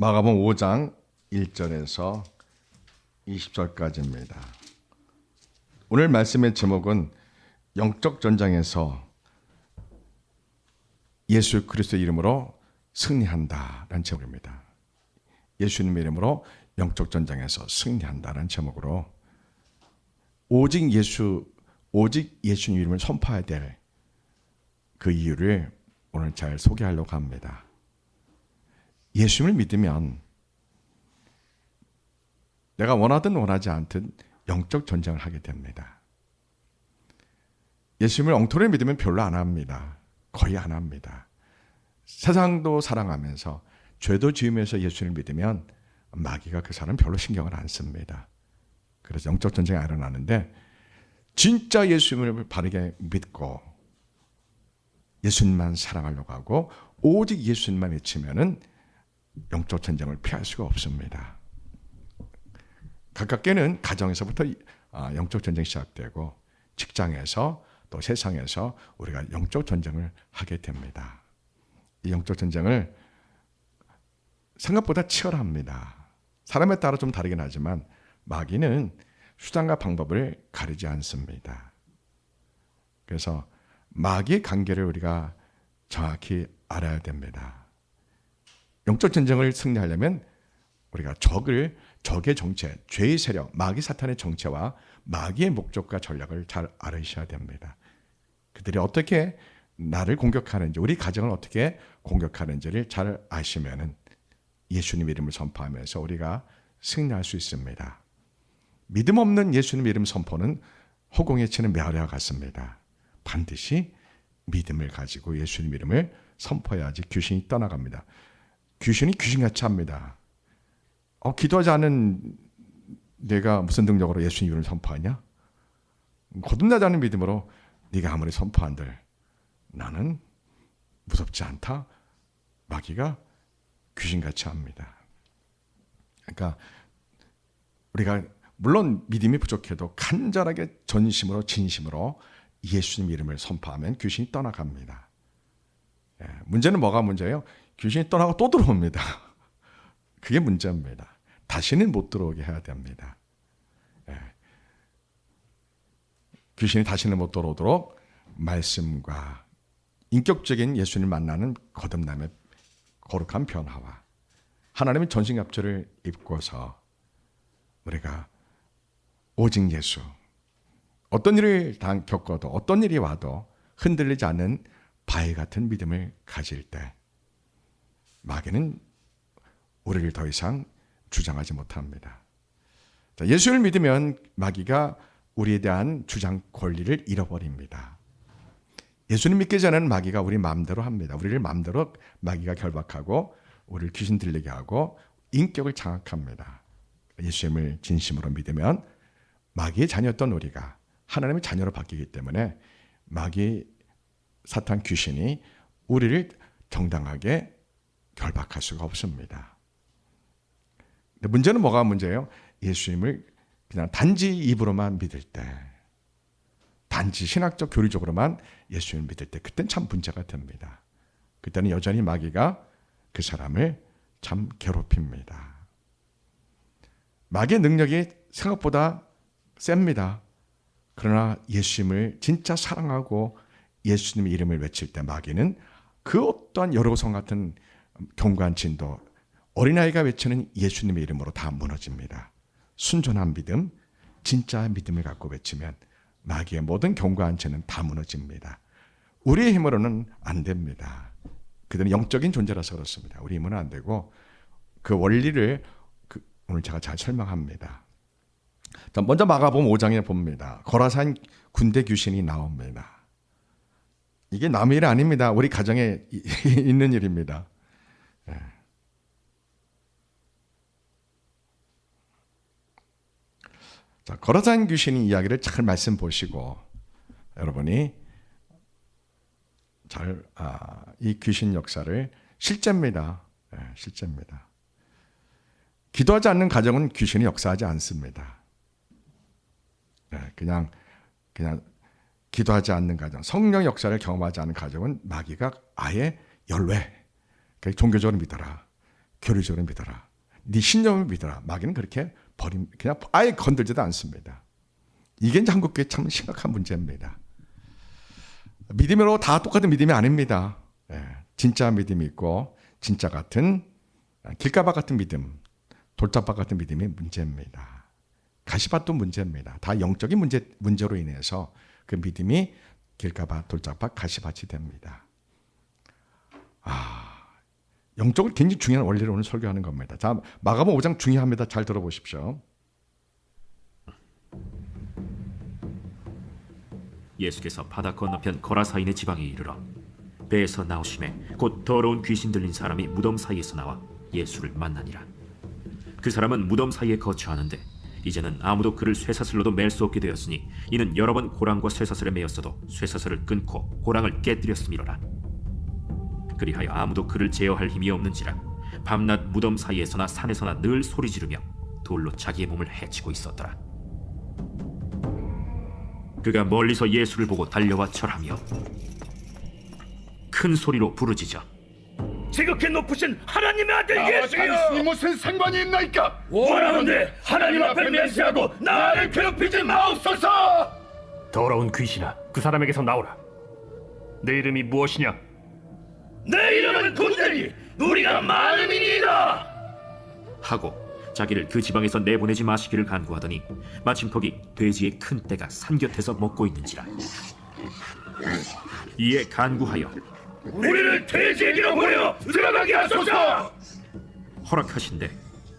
마가복음 5장 1절에서 20절까지입니다. 오늘 말씀의 제목은 영적 전장에서 예수 그리스도의 이름으로 승리한다라는 제목입니다. 예수님의 이름으로 영적 전장에서 승리한다라는 제목으로 오직 예수님 이름을 선포해야 될 그 이유를 오늘 잘 소개하려고 합니다. 예수님을 믿으면 내가 원하든 원하지 않든 영적 전쟁을 하게 됩니다. 예수님을 엉터리 믿으면 별로 안 합니다. 거의 안 합니다. 세상도 사랑하면서 죄도 지으면서 예수님을 믿으면 마귀가 그 사람 별로 신경을 안 씁니다. 그래서 영적 전쟁이 일어나는데 진짜 예수님을 바르게 믿고 예수님만 사랑하려고 하고 오직 예수님만 외치면은 영적 전쟁을 피할 수가 없습니다. 가깝게는 가정에서부터 영적 전쟁이 시작되고 직장에서 또 세상에서 우리가 영적 전쟁을 하게 됩니다. 이 영적 전쟁을 생각보다 치열합니다. 사람에 따라 좀 다르긴 하지만 마귀는 수단과 방법을 가리지 않습니다. 그래서 마귀의 관계를 우리가 정확히 알아야 됩니다. 영적 전쟁을 승리하려면 우리가 적의 정체, 죄의 세력, 마귀 사탄의 정체와 마귀의 목적과 전략을 잘 알으셔야 됩니다. 그들이 어떻게 나를 공격하는지, 우리 가정을 어떻게 공격하는지를 잘 아시면은 예수님 이름을 선포하면서 우리가 승리할 수 있습니다. 믿음 없는 예수님 이름 선포는 허공에 치는 메아리와 같습니다. 반드시 믿음을 가지고 예수님 이름을 선포해야지 귀신이 떠나갑니다. 귀신이 귀신같이 합니다. 기도하지 않은 내가 무슨 능력으로 예수님 이름을 선포하냐? 거듭나지 않은 믿음으로 네가 아무리 선포한들 나는 무섭지 않다. 마귀가 귀신같이 합니다. 그러니까 우리가 물론 믿음이 부족해도 간절하게 전심으로 진심으로 예수님 이름을 선포하면 귀신이 떠나갑니다. 문제는 뭐가 문제예요? 귀신이 떠나고 또 들어옵니다. 그게 문제입니다. 다시는 못 들어오게 해야 됩니다. 귀신이 다시는 못 들어오도록 말씀과 인격적인 예수님을 만나는 거듭남의 거룩한 변화와 하나님의 전신갑주를 입고서 우리가 오직 예수, 어떤 일을 겪어도 어떤 일이 와도 흔들리지 않는 바위 같은 믿음을 가질 때 마귀는 우리를 더 이상 주장하지 못합니다. 예수를 믿으면 마귀가 우리에 대한 주장 권리를 잃어버립니다. 예수님 믿기 전에는 마귀가 우리 마음대로 합니다. 우리를 마음대로 마귀가 결박하고 우리를 귀신 들리게 하고 인격을 장악합니다. 예수님을 진심으로 믿으면 마귀의 자녀였던 우리가 하나님의 자녀로 바뀌기 때문에 마귀 사탄 귀신이 우리를 정당하게 결박할 수가 없습니다. 근데 문제는 뭐가 문제예요? 예수님을 그냥 단지 입으로만 믿을 때, 단지 신학적 교리적으로만 예수님을 믿을 때 그때는 참 문제가 됩니다. 그때는 여전히 마귀가 그 사람을 참 괴롭힙니다. 마귀의 능력이 생각보다 셉니다. 그러나 예수님을 진짜 사랑하고 예수님의 이름을 외칠 때 마귀는 그 어떠한 여로성 같은 견고한 진도 어린아이가 외치는 예수님의 이름으로 다 무너집니다. 순전한 믿음, 진짜 믿음을 갖고 외치면 마귀의 모든 견고한 진은 다 무너집니다. 우리의 힘으로는 안 됩니다. 그들은 영적인 존재라서 그렇습니다. 우리 힘은 안 되고 그 원리를 오늘 제가 잘 설명합니다. 자, 먼저 마가복음 5장에 봅니다. 거라산 군대 귀신이 나옵니다. 이게 남의 일이 아닙니다. 우리 가정에 있는 일입니다. 자, 거라산 귀신의 이야기를 잘 말씀 보시고 여러분이 잘 이 귀신 역사를 실제입니다. 실제입니다. 기도하지 않는 가정은 귀신이 역사하지 않습니다. 그냥 기도하지 않는 가정, 성령 역사를 경험하지 않는 가정은 마귀가 아예 열외, 종교적으로 믿어라. 교리적으로 믿어라. 네 신념을 믿어라. 마귀는 그렇게 그냥 아예 건들지도 않습니다. 이게 이제 한국교회 참 심각한 문제입니다. 믿음으로 다 똑같은 믿음이 아닙니다. 진짜 믿음이 있고 진짜 같은 길가밭 같은 믿음, 돌짝밭 같은 믿음이 문제입니다. 가시밭도 문제입니다. 다 영적인 문제로 인해서 그 믿음이 길가밭, 돌짝밭, 가시밭이 됩니다. 영적으로 굉장히 중요한 원리를 오늘 설교하는 겁니다. 자, 마가복음 5장 중요합니다. 잘 들어보십시오. 예수께서 바다 건너편 거라사인의 지방에 이르러 배에서 나오심에 곧 더러운 귀신 들린 사람이 무덤 사이에서 나와 예수를 만나니라. 그 사람은 무덤 사이에 거처하는데 이제는 아무도 그를 쇠사슬로도 맬 수 없게 되었으니 이는 여러 번 고랑과 쇠사슬에 매였어도 쇠사슬을 끊고 고랑을 깨뜨렸음이로라. 그리하여 아무도 그를 제어할 힘이 없는지라 밤낮 무덤 사이에서나 산에서나 늘 소리 지르며 돌로 자기의 몸을 해치고 있었더라. 그가 멀리서 예수를 보고 달려와 절하며 큰 소리로 부르짖어 지극히 높으신 하나님의 아들 예수여, 당신이 무슨 상관이 있나이까? 원하는데 하나님 앞에 맹세하고 나를 괴롭히지 마옵소서. 더러운 귀신아, 그 사람에게서 나오라. 내 이름이 무엇이냐? 내 이름은 군대니 우리가 많음이니이다 하고 자기를 그 지방에서 내보내지 마시기를 간구하더니 마침 거기 돼지의 큰 떼가 산 곁에서 먹고 있는지라. 이에 간구하여 우리를 돼지에게로 보내어 들어가게 하소서. 허락하신대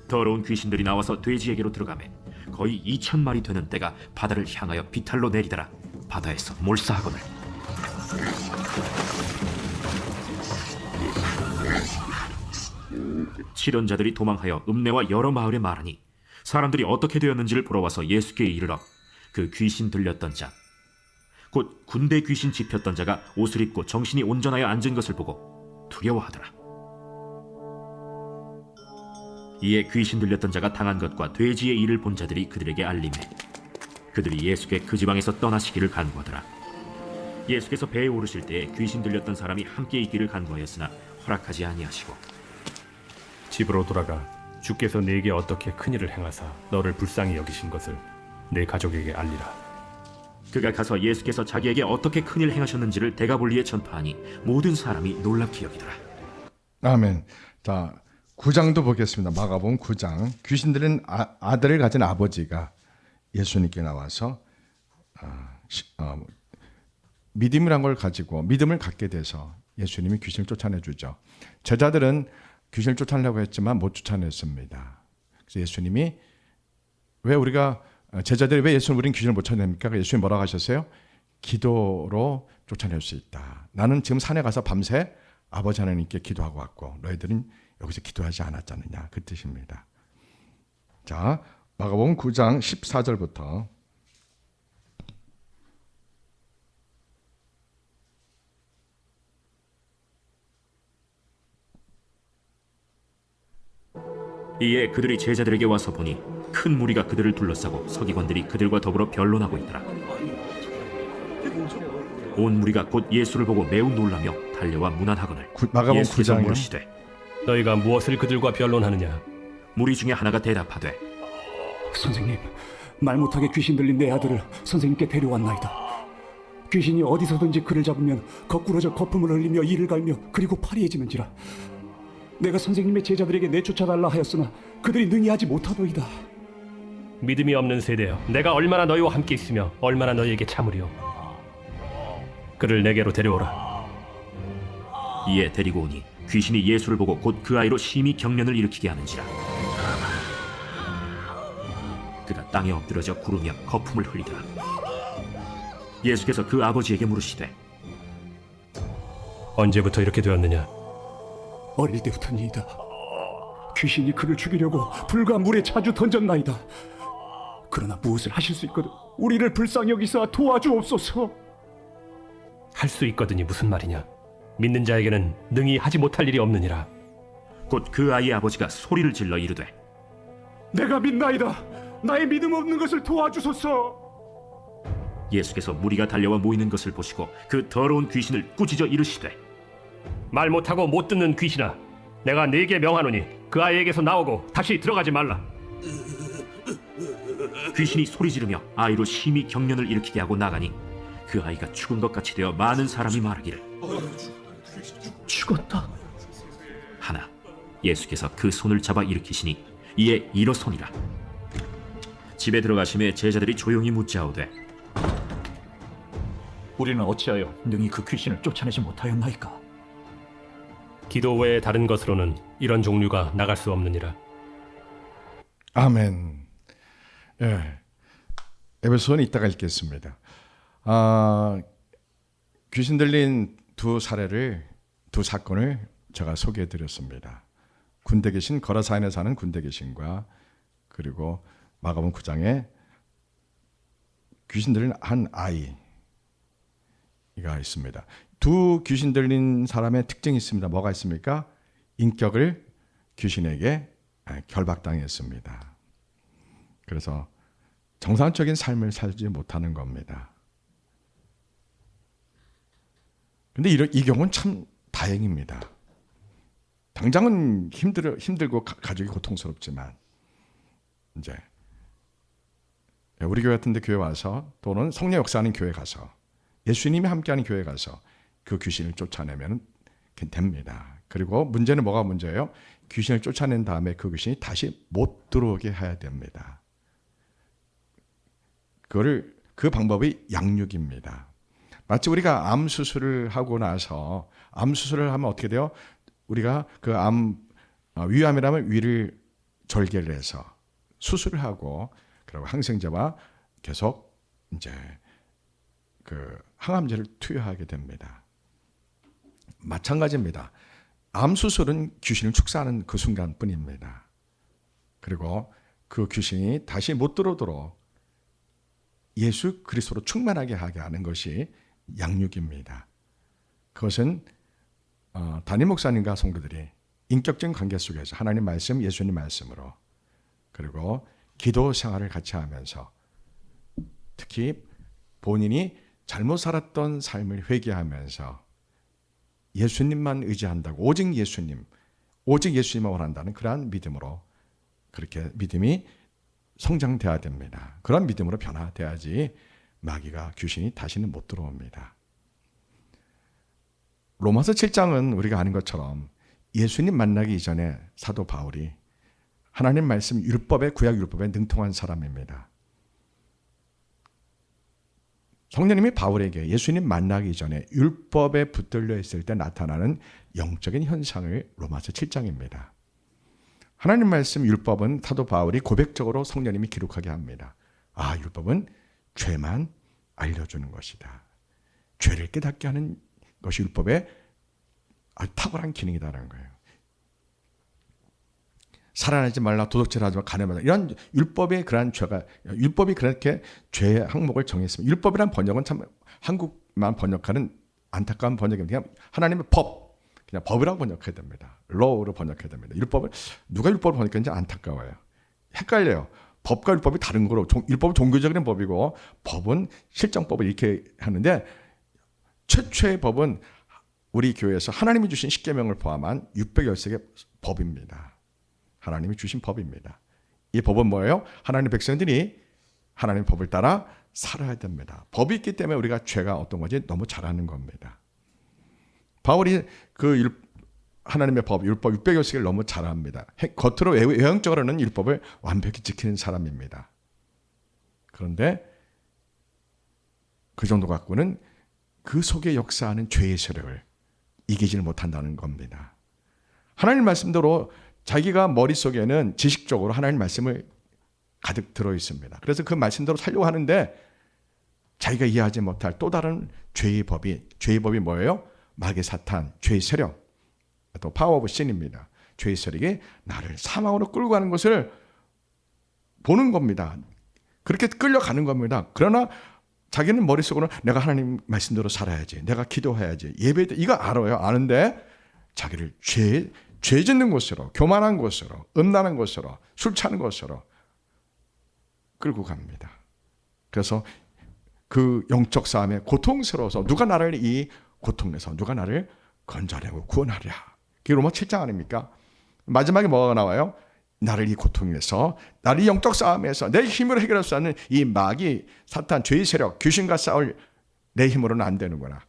더러운 귀신들이 나와서 돼지에게로 들어가매 거의 2,000마리 되는 떼가 바다를 향하여 비탈로 내리더라. 바다에서 몰사하거늘 치련자들이 도망하여 읍내와 여러 마을에 말하니 사람들이 어떻게 되었는지를 보러 와서 예수께 이르러 그 귀신 들렸던 자 곧 군대 귀신 집혔던 자가 옷을 입고 정신이 온전하여 앉은 것을 보고 두려워하더라. 이에 귀신 들렸던 자가 당한 것과 돼지의 일을 본 자들이 그들에게 알림해 그들이 예수께 그 지방에서 떠나시기를 간구하더라. 예수께서 배에 오르실 때에 귀신 들렸던 사람이 함께 있기를 간구하였으나 허락하지 아니하시고 집으로 돌아가 주께서 네게 어떻게 큰일을 행하사 너를 불쌍히 여기신 것을 내 가족에게 알리라. 그가 가서 예수께서 자기에게 어떻게 큰일 행하셨는지를 데가볼리에 전파하니 모든 사람이 놀랍게 여기더라. 아멘. 자, 9장도 보겠습니다. 마가복음 9장. 귀신 들린 아들을 가진 아버지가 예수님께 나와서 믿음이란 걸 가지고 믿음을 갖게 돼서 예수님이 귀신을 쫓아내주죠. 제자들은 귀신을 쫓아내려고 했지만 못 쫓아냈습니다. 그래서 예수님이 제자들이 왜 우리는 귀신을 못 쫓아냅니까? 예수님이 뭐라고 하셨어요? 기도로 쫓아낼 수 있다. 나는 지금 산에 가서 밤새 아버지 하나님께 기도하고 왔고 너희들은 여기서 기도하지 않았잖느냐. 그 뜻입니다. 자, 마가복음 9장 14절부터 이에 그들이 제자들에게 와서 보니 큰 무리가 그들을 둘러싸고 서기관들이 그들과 더불어 변론하고 있더라. 온 무리가 곧 예수를 보고 매우 놀라며 달려와 문안하거늘 마가복음 예수께서 9장이요? 물으시되 너희가 무엇을 그들과 변론하느냐? 무리 중에 하나가 대답하되 선생님, 말 못하게 귀신 들린 내 아들을 선생님께 데려왔나이다. 귀신이 어디서든지 그를 잡으면 거꾸러져 거품을 흘리며 이를 갈며 그리고 파리해지는지라. 내가 선생님의 제자들에게 내쫓아달라 하였으나 그들이 능히 하지 못하더이다. 믿음이 없는 세대여, 내가 얼마나 너희와 함께 있으며 얼마나 너희에게 참으리요. 그를 내게로 데려오라. 이에 데리고 오니 귀신이 예수를 보고 곧 그 아이로 심히 경련을 일으키게 하는지라. 그가 땅에 엎드려져 구르며 거품을 흘리더라. 예수께서 그 아버지에게 물으시되 언제부터 이렇게 되었느냐? 어릴 때부터니이다. 귀신이 그를 죽이려고 불과 물에 자주 던졌나이다. 그러나 무엇을 하실 수 있거든 우리를 불쌍히 여기사 도와주옵소서. 할 수 있거든이 무슨 말이냐? 믿는 자에게는 능히 하지 못할 일이 없느니라. 곧 그 아이의 아버지가 소리를 질러 이르되 내가 믿나이다. 나의 믿음 없는 것을 도와주소서. 예수께서 무리가 달려와 모이는 것을 보시고 그 더러운 귀신을 꾸짖어 이르시되 말 못하고 못 듣는 귀신아, 내가 네게 명하노니 그 아이에게서 나오고 다시 들어가지 말라. 귀신이 소리 지르며 아이로 심히 경련을 일으키게 하고 나가니 그 아이가 죽은 것 같이 되어 많은 사람이 말하기를 죽었다. 하나 예수께서 그 손을 잡아 일으키시니 이에 일어서니라. 집에 들어가심에 제자들이 조용히 묻자오되 우리는 어찌하여 능히 그 귀신을 쫓아내지 못하였나이까? 기도 외에 다른 것으로는 이런 종류가 나갈 수 없느니라. 아멘. 예. 에베소는 이따가 읽겠습니다. 귀신 들린 두 사건을 제가 소개해 드렸습니다. 군대 귀신, 거라사인에 사는 군대 귀신과 그리고 마가복음 9장에 귀신 들린 한 아이가 있습니다. 두 귀신 들린 사람의 특징이 있습니다. 뭐가 있습니까? 인격을 귀신에게 결박당했습니다. 그래서 정상적인 삶을 살지 못하는 겁니다. 근데 이 경우는 참 다행입니다. 당장은 힘들고 가족이 고통스럽지만 이제 우리 교회 같은 데 교회 와서 또는 성령 역사하는 교회 가서 예수님이 함께하는 교회 가서 그 귀신을 쫓아내면 됩니다. 그리고 문제는 뭐가 문제예요? 귀신을 쫓아낸 다음에 그 귀신이 다시 못 들어오게 해야 됩니다. 그 방법이 양육입니다. 마치 우리가 암 수술을 하고 나서 암 수술을 하면 어떻게 돼요? 우리가 그 위암이라면 위를 절개를 해서 수술을 하고 그리고 항생제와 계속 이제 그 항암제를 투여하게 됩니다. 마찬가지입니다. 암 수술은 귀신을 축사하는 그 순간뿐입니다. 그리고 그 귀신이 다시 못 들어오도록 예수 그리스도로 충만하게 하게 하는 것이 양육입니다. 그것은 담임 목사님과 성도들이 인격적인 관계 속에서 하나님 말씀, 예수님 말씀으로 그리고 기도 생활을 같이 하면서 특히 본인이 잘못 살았던 삶을 회개하면서 예수님만 의지한다고 오직 예수님만 원한다는 그러한 믿음으로 그렇게 믿음이 성장돼야 됩니다. 그런 믿음으로 변화돼야지 마귀가 귀신이 다시는 못 들어옵니다. 로마서 7장은 우리가 아는 것처럼 예수님 만나기 이전에 사도 바울이 하나님 말씀 구약 율법에 능통한 사람입니다. 성령님이 바울에게 예수님 만나기 전에 율법에 붙들려 있을 때 나타나는 영적인 현상을 로마서 7장입니다. 하나님 말씀 율법은 사도 바울이 고백적으로 성령님이 기록하게 합니다. 율법은 죄만 알려주는 것이다. 죄를 깨닫게 하는 것이 율법의 탁월한 기능이다라는 거예요. 살아나지 말라, 도둑질 하지 마, 간해 말라. 이런 율법의 그러한 율법이 그렇게 죄의 항목을 정했습니다. 율법이란 번역은 참 한국만 번역하는 안타까운 번역입니다. 그냥 하나님의 그냥 법이라고 번역해야 됩니다. law로 번역해야 됩니다. 누가 율법을 번역했는지 안타까워요. 헷갈려요. 법과 율법이 다른 거로 율법은 종교적인 법이고 법은 실정법을 이렇게 하는데 최초의 법은 우리 교회에서 하나님이 주신 십계명을 포함한 613개의 법입니다. 하나님이 주신 법입니다. 이 법은 뭐예요? 하나님의 백성들이 하나님의 법을 따라 살아야 됩니다. 법이 있기 때문에 우리가 죄가 어떤 건지 너무 잘 아는 겁니다. 바울이 하나님의 법, 율법 600여씩을 너무 잘 압니다. 겉으로 외형적으로는 율법을 완벽히 지키는 사람입니다. 그런데 그 정도 갖고는 그 속에 역사하는 죄의 세력을 이기지를 못한다는 겁니다. 하나님 말씀대로 자기가 머릿속에는 지식적으로 하나님 말씀을 가득 들어 있습니다. 그래서 그 말씀대로 살려고 하는데 자기가 이해하지 못할 또 다른 죄의 법이 뭐예요? 마귀 사탄, 죄의 세력, 또 파워 오브 신입니다. 죄의 세력이 나를 사망으로 끌고 가는 것을 보는 겁니다. 그렇게 끌려가는 겁니다. 그러나 자기는 머릿속으로 내가 하나님 말씀대로 살아야지, 내가 기도해야지, 예배도 이거 알아요. 아는데 자기를 죄 짓는 곳으로, 교만한 곳으로, 음란한 곳으로, 술 취하는 곳으로 끌고 갑니다. 그래서 그 영적 싸움에 고통스러워서 이 고통에서 누가 나를 건져내고 구원하랴. 그게 로마 7장 아닙니까? 마지막에 뭐가 나와요? 나를 이 고통에서, 나를 이 영적 싸움에서 내 힘으로 해결할 수 없는 이 마귀, 사탄, 죄의 세력, 귀신과 싸울 내 힘으로는 안 되는구나.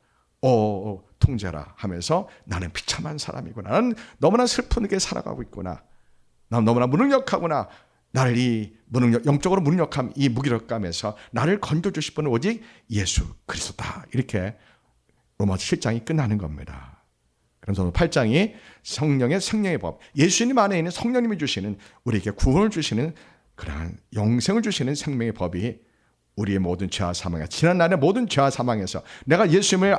통제라 하면서 나는 비참한 사람이구나. 나는 너무나 슬프게 살아가고 있구나. 나는 너무나 무능력하구나. 나를 이 영적으로 무능력함, 이 무기력감에서 나를 건져주실 분은 오직 예수 그리스도다. 이렇게 로마서 7장이 끝나는 겁니다. 그래서 8장이 성령의 생명의 법, 예수님 안에 있는 성령님이 주시는, 우리에게 구원을 주시는 그러한 영생을 주시는 생명의 법이 우리의 모든 죄와 사망에, 지난날의 모든 죄와 사망에서 내가 예수님을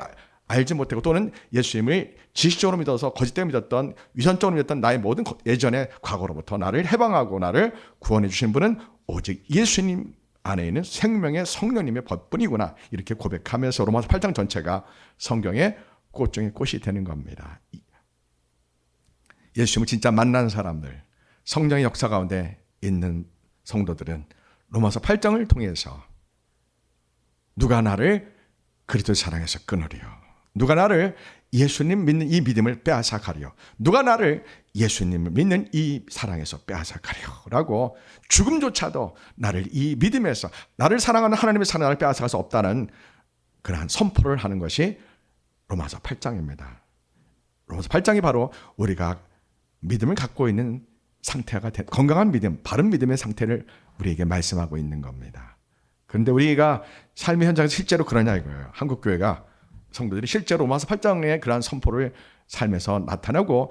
알지 못하고 또는 예수님을 지식적으로 믿어서 거짓되게 믿었던, 위선적으로 믿었던 나의 모든 예전의 과거로부터 나를 해방하고 나를 구원해 주신 분은 오직 예수님 안에 있는 생명의 성령님의 법뿐이구나. 이렇게 고백하면서 로마서 8장 전체가 성경의 꽃 중에 꽃이 되는 겁니다. 예수님을 진짜 만난 사람들, 성령의 역사 가운데 있는 성도들은 로마서 8장을 통해서 누가 나를 그리스도의 사랑에서 끊으리요, 누가 나를 예수님 믿는 이 믿음을 빼앗아 가리요, 누가 나를 예수님을 믿는 이 사랑에서 빼앗아 가리요 라고 죽음조차도 나를 이 믿음에서, 나를 사랑하는 하나님의 사랑을 빼앗아 갈 수 없다는 그러한 선포를 하는 것이 로마서 8장입니다. 로마서 8장이 바로 우리가 믿음을 갖고 있는 상태가 건강한 믿음, 바른 믿음의 상태를 우리에게 말씀하고 있는 겁니다. 그런데 우리가 삶의 현장에서 실제로 그러냐 이거예요. 한국교회가, 성도들이 실제로 로마서 8장의 그러한 선포를 삶에서 나타내고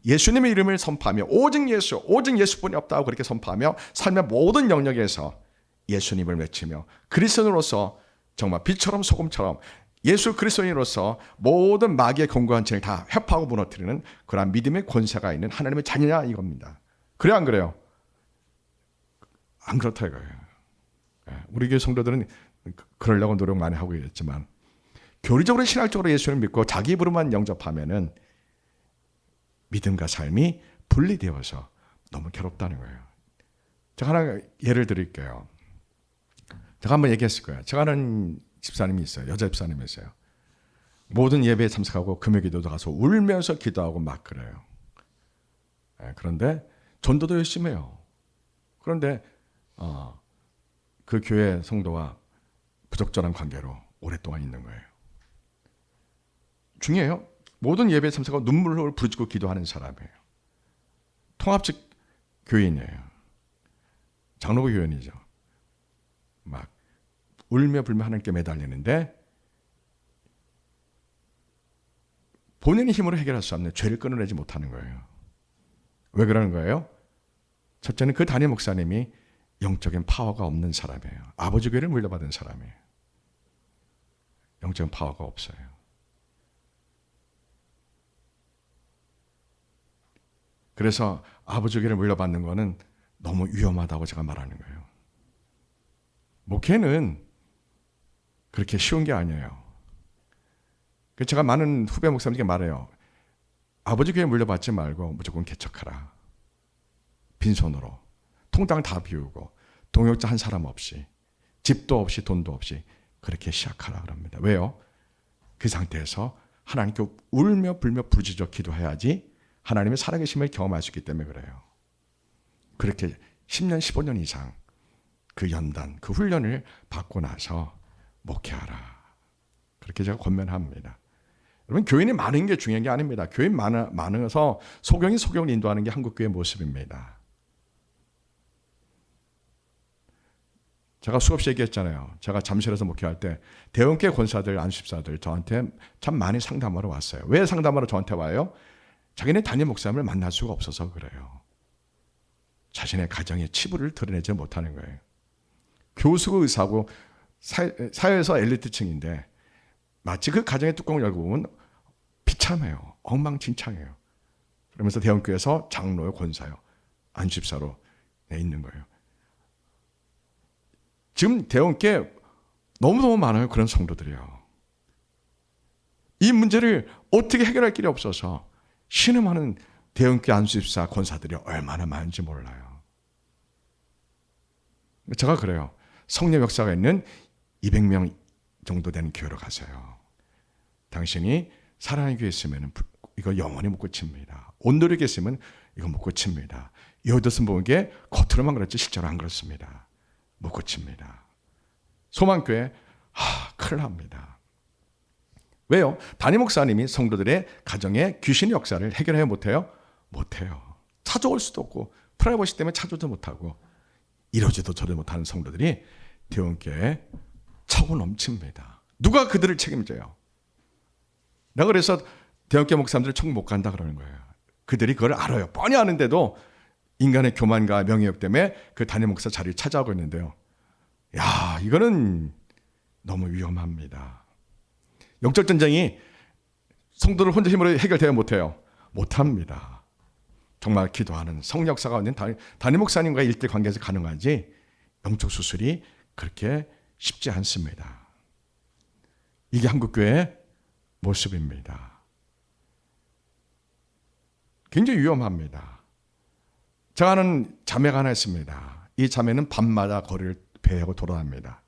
예수님의 이름을 선포하며 오직 예수, 오직 예수뿐이 없다고 그렇게 선포하며 삶의 모든 영역에서 예수님을 외치며 그리스도인으로서 정말 빛처럼 소금처럼 예수 그리스도인으로서 모든 마귀의 견고한 죄를 다 회파하고 무너뜨리는 그러한 믿음의 권세가 있는 하나님의 자녀냐 이겁니다. 그래 안 그래요? 안 그렇다 이거예요. 우리 교회 성도들은 그러려고 노력 많이 하고 있지만 교리적으로 신학적으로 예수를 믿고 자기 입으로만 영접하면은 믿음과 삶이 분리되어서 너무 괴롭다는 거예요. 제가 하나 예를 드릴게요. 제가 한번 얘기했을 거예요. 제가 아는 집사님이 있어요. 여자 집사님이 있어요. 모든 예배에 참석하고 금요기도도 가서 울면서 기도하고 막 그래요. 그런데 전도도 열심히 해요. 그런데 그 교회 성도와 부적절한 관계로 오랫동안 있는 거예요. 중요해요. 모든 예배에 참석하고 눈물을 부르짖고 기도하는 사람이에요. 통합식 교인이에요. 장로교 교인이죠. 막 울며 불며 하나님께 매달리는데 본인의 힘으로 해결할 수 없는 죄를 끊어내지 못하는 거예요. 왜 그러는 거예요? 첫째는 그 담임 목사님이 영적인 파워가 없는 사람이에요. 아버지 교회를 물려받은 사람이에요. 영적인 파워가 없어요. 그래서 아버지 교회를 물려받는 거는 너무 위험하다고 제가 말하는 거예요. 목회는 그렇게 쉬운 게 아니에요. 제가 많은 후배 목사님께 말해요. 아버지 교회 물려받지 말고 무조건 개척하라. 빈손으로. 통장을 다 비우고 동역자 한 사람 없이 집도 없이 돈도 없이 그렇게 시작하라 그럽니다. 왜요? 그 상태에서 하나님께 울며 불며 부르짖어 기도해야지 하나님의 살아계심을 경험할 수 있기 때문에 그래요. 그렇게 10년, 15년 이상 그 연단, 그 훈련을 받고 나서 목회하라. 그렇게 제가 권면합니다. 여러분, 교인이 많은 게 중요한 게 아닙니다. 교인 많아서 소경이 소경을 인도하는 게 한국교회의 모습입니다. 제가 수없이 얘기했잖아요. 제가 잠실에서 목회할 때 대형교회 권사들, 안수집사들 저한테 참 많이 상담하러 왔어요. 왜 상담하러 저한테 와요? 자기네 담임 목사님을 만날 수가 없어서 그래요. 자신의 가정의 치부를 드러내지 못하는 거예요. 교수고 의사고 사회에서 엘리트층인데 마치 그 가정의 뚜껑을 열고 보면 비참해요. 엉망진창해요. 그러면서 대형교회에서 장로요, 권사요, 안수집사로 있는 거예요. 지금 대형교회 너무너무 많아요. 그런 성도들이요. 이 문제를 어떻게 해결할 길이 없어서 신음하는 대형교회 안수집사, 권사들이 얼마나 많은지 몰라요. 제가 그래요. 성령 역사가 있는 200명 정도 되는 교회로 가세요. 당신이 사랑의 교회에 있으면 이거 영원히 못 고칩니다. 온누리에 있으면 이건 못 고칩니다. 여호도서 보기에 겉으로만 그렇지 실제로 안 그렇습니다. 못 고칩니다. 소망교회 큰일 납니다. 왜요? 담임 목사님이 성도들의 가정에 귀신의 역사를 해결해야 못해요? 못해요. 찾아올 수도 없고 프라이버시 때문에 찾아오도 못하고 이러지도 저러지 못하는 성도들이 대원교회에 차고 넘칩니다. 누가 그들을 책임져요? 내가 그래서 대원교회 목사님들 천국 못 간다 그러는 거예요. 그들이 그걸 알아요. 뻔히 아는데도 인간의 교만과 명예욕 때문에 그 담임 목사 자리를 차지하고 있는데요. 야, 이거는 너무 위험합니다. 영적 전쟁이 성도를 혼자 힘으로 해결되어 못해요. 못합니다. 정말 기도하는 성역사가 있는 담임 목사님과의 일대 관계에서 가능하지 영적 수술이 그렇게 쉽지 않습니다. 이게 한국교회의 모습입니다. 굉장히 위험합니다. 제가 아는 자매가 하나 있습니다. 이 자매는 밤마다 거리를 배회하고 돌아다닙니다.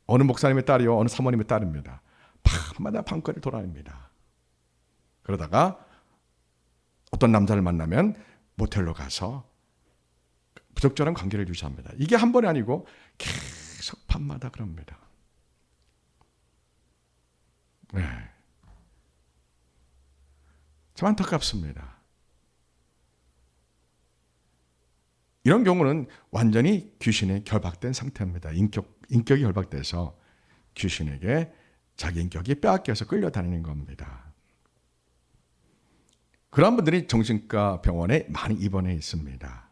어느 목사님의 딸이요, 어느 사모님의 딸입니다. 밤마다 밤거리를 돌아다닙니다. 그러다가 어떤 남자를 만나면 모텔로 가서 부적절한 관계를 유지합니다. 이게 한 번이 아니고 계속 밤마다 그럽니다. 네. 참 안타깝습니다. 이런 경우는 완전히 귀신에 결박된 상태입니다. 인격이 결박돼서 귀신에게 자기 인격이 빼앗겨서 끌려다니는 겁니다. 그런 분들이 정신과 병원에 많이 입원해 있습니다.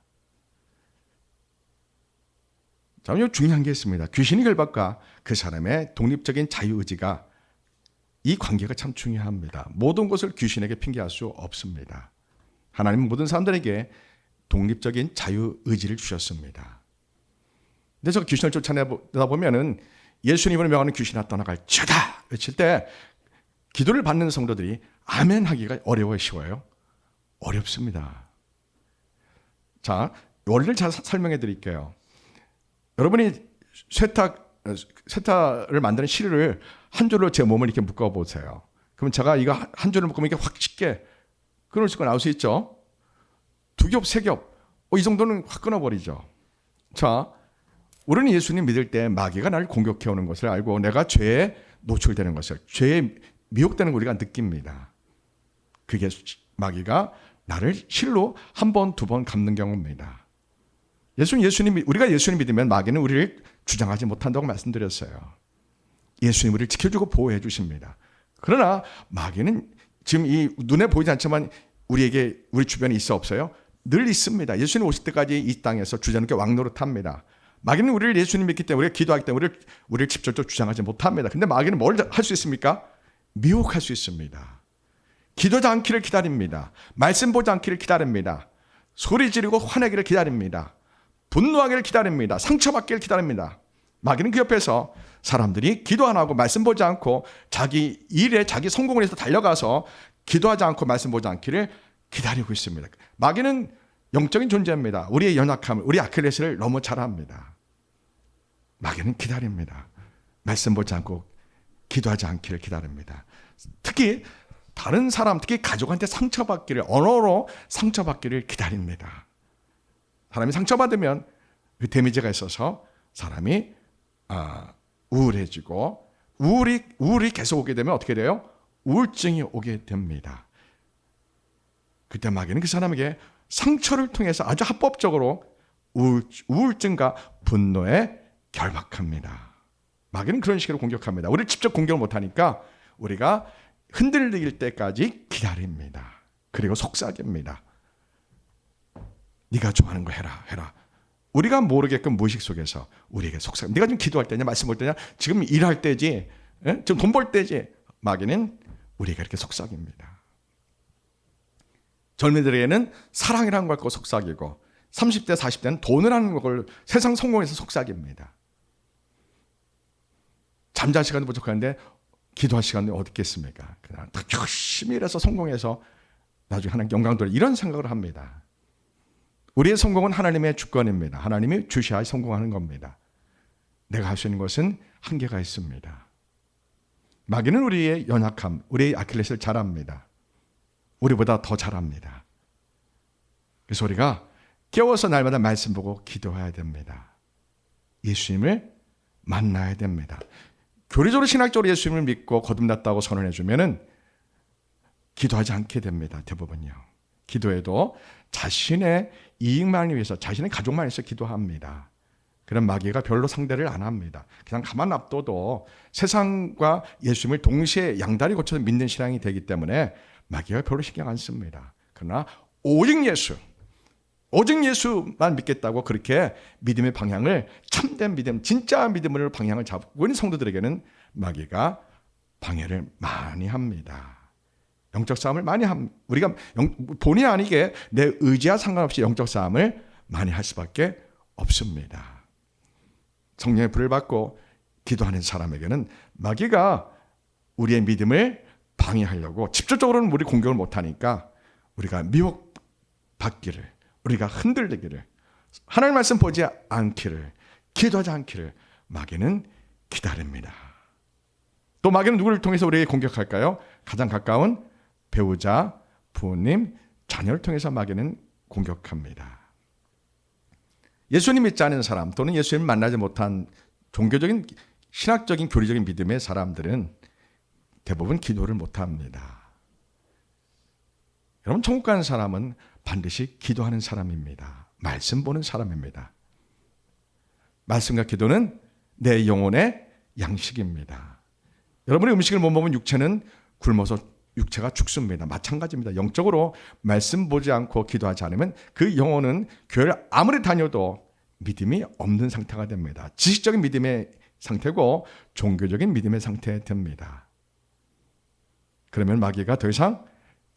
자, 중요한 게 있습니다. 귀신의 결박과 그 사람의 독립적인 자유의지가 이 관계가 참 중요합니다. 모든 것을 귀신에게 핑계할 수 없습니다. 하나님은 모든 사람들에게 독립적인 자유의지를 주셨습니다. 근데 저 귀신을 쫓아내다 보면은 예수님을 명하는 귀신아 떠나갈지어다 외칠 때 기도를 받는 성도들이 아멘 하기가 어려워요, 쉬워요? 어렵습니다. 자, 원리를 잘 설명해 드릴게요. 여러분이 쇠타를 만드는 실을 한 줄로 제 몸을 이렇게 묶어 보세요. 그럼 제가 이거 한 줄을 묶으면 이게 확 쉽게 끊을 수가 나올 수 있죠. 두 겹, 세 겹, 이 정도는 확 끊어버리죠. 자, 우리는 예수님 믿을 때 마귀가 나를 공격해 오는 것을 알고 내가 죄에 노출되는 것을, 죄에 미혹되는 걸 우리가 느낍니다. 그게 마귀가 나를 실로 한 번, 두 번 감는 경우입니다. 우리가 예수님 믿으면 마귀는 우리를 주장하지 못한다고 말씀드렸어요. 예수님 우리를 지켜주고 보호해 주십니다. 그러나 마귀는 지금 이 눈에 보이지 않지만 우리 주변에 있어 없어요? 늘 있습니다. 예수님 오실 때까지 이 땅에서 주저앉게 왕노릇합니다. 마귀는 우리를 예수님 믿기 때문에 우리가 기도하기 때문에 우리를 직접적으로 주장하지 못합니다. 근데 마귀는 뭘 할 수 있습니까? 미혹할 수 있습니다. 기도하지 않기를 기다립니다. 말씀 보지 않기를 기다립니다. 소리 지르고 화내기를 기다립니다. 분노하기를 기다립니다. 상처받기를 기다립니다. 마귀는 그 옆에서 사람들이 기도 안 하고 말씀 보지 않고 자기 일에 자기 성공을 위해서 달려가서 기도하지 않고 말씀 보지 않기를 기다리고 있습니다. 마귀는 영적인 존재입니다. 우리의 연약함을, 우리 아킬레스를 너무 잘 압니다. 마귀는 기다립니다. 말씀 보지 않고 기도하지 않기를 기다립니다. 특히 다른 사람, 특히 가족한테 상처받기를, 언어로 상처받기를 기다립니다. 사람이 상처받으면 그 데미지가 있어서 사람이 우울해지고 우울이 계속 오게 되면 어떻게 돼요? 우울증이 오게 됩니다. 그때 마귀는 그 사람에게 상처를 통해서 아주 합법적으로 우울증과 분노에 결박합니다. 마귀는 그런 식으로 공격합니다. 우리를 직접 공격을 못하니까 우리가 흔들릴 때까지 기다립니다. 그리고 속삭입니다. 네가 좋아하는 거 해라. 우리가 모르게끔 무의식 속에서 우리에게 속삭. 네가 지금 기도할 때냐, 말씀 볼 때냐, 지금 일할 때지, 지금 돈 벌 때지. 마귀는 우리에게 이렇게 속삭입니다. 젊은이들에게는 사랑이라는 걸 갖고 속삭이고 30대, 40대는 돈을 하는 걸 세상 성공에서 속삭입니다. 잠잘 시간도 부족한데 기도할 시간이 어디 있겠습니까? 그냥 딱 열심히 일해서 성공해서 나중에 하나님 영광 돌려 이런 생각을 합니다. 우리의 성공은 하나님의 주권입니다. 하나님이 주셔야 성공하는 겁니다. 내가 할 수 있는 것은 한계가 있습니다. 마귀는 우리의 연약함, 우리의 아킬레스를 잘 압니다. 우리보다 더 잘 압니다. 그래서 우리가 깨워서 날마다 말씀 보고 기도해야 됩니다. 예수님을 만나야 됩니다. 교리적으로 신학적으로 예수님을 믿고 거듭났다고 선언해 주면은 기도하지 않게 됩니다. 대부분요. 기도해도 자신의 이익만 위해서, 자신의 가족만 위해서 기도합니다. 그런 마귀가 별로 상대를 안 합니다. 그냥 가만 놔둬도 세상과 예수님을 동시에 양다리 고쳐서 믿는 신앙이 되기 때문에 마귀가 별로 신경 안 씁니다. 그러나 오직 예수만 믿겠다고 그렇게 믿음의 방향을, 참된 믿음, 진짜 믿음으로 방향을 잡고 있는 성도들에게는 마귀가 방해를 많이 합니다. 영적 싸움을 많이 합니다. 우리가 본의 아니게 내 의지와 상관없이 영적 싸움을 많이 할 수밖에 없습니다. 성령의 불을 받고 기도하는 사람에게는 마귀가 우리의 믿음을 방해하려고 직접적으로는 우리 공격을 못하니까 우리가 미혹받기를, 우리가 흔들리기를, 하나님 말씀 보지 않기를, 기도하지 않기를 마귀는 기다립니다. 또 마귀는 누구를 통해서 우리에게 공격할까요? 가장 가까운 배우자, 부모님, 자녀를 통해서 마귀는 공격합니다. 예수님 믿지 않은 사람 또는 예수님을 만나지 못한 종교적인, 신학적인, 교리적인 믿음의 사람들은 대부분 기도를 못합니다. 여러분, 천국 가는 사람은 반드시 기도하는 사람입니다. 말씀 보는 사람입니다. 말씀과 기도는 내 영혼의 양식입니다. 여러분이 음식을 못 먹으면 육체는 굶어서 육체가 죽습니다. 마찬가지입니다. 영적으로 말씀 보지 않고 기도하지 않으면 그 영혼은 교회를 아무리 다녀도 믿음이 없는 상태가 됩니다. 지식적인 믿음의 상태고 종교적인 믿음의 상태에 됩니다. 그러면 마귀가 더 이상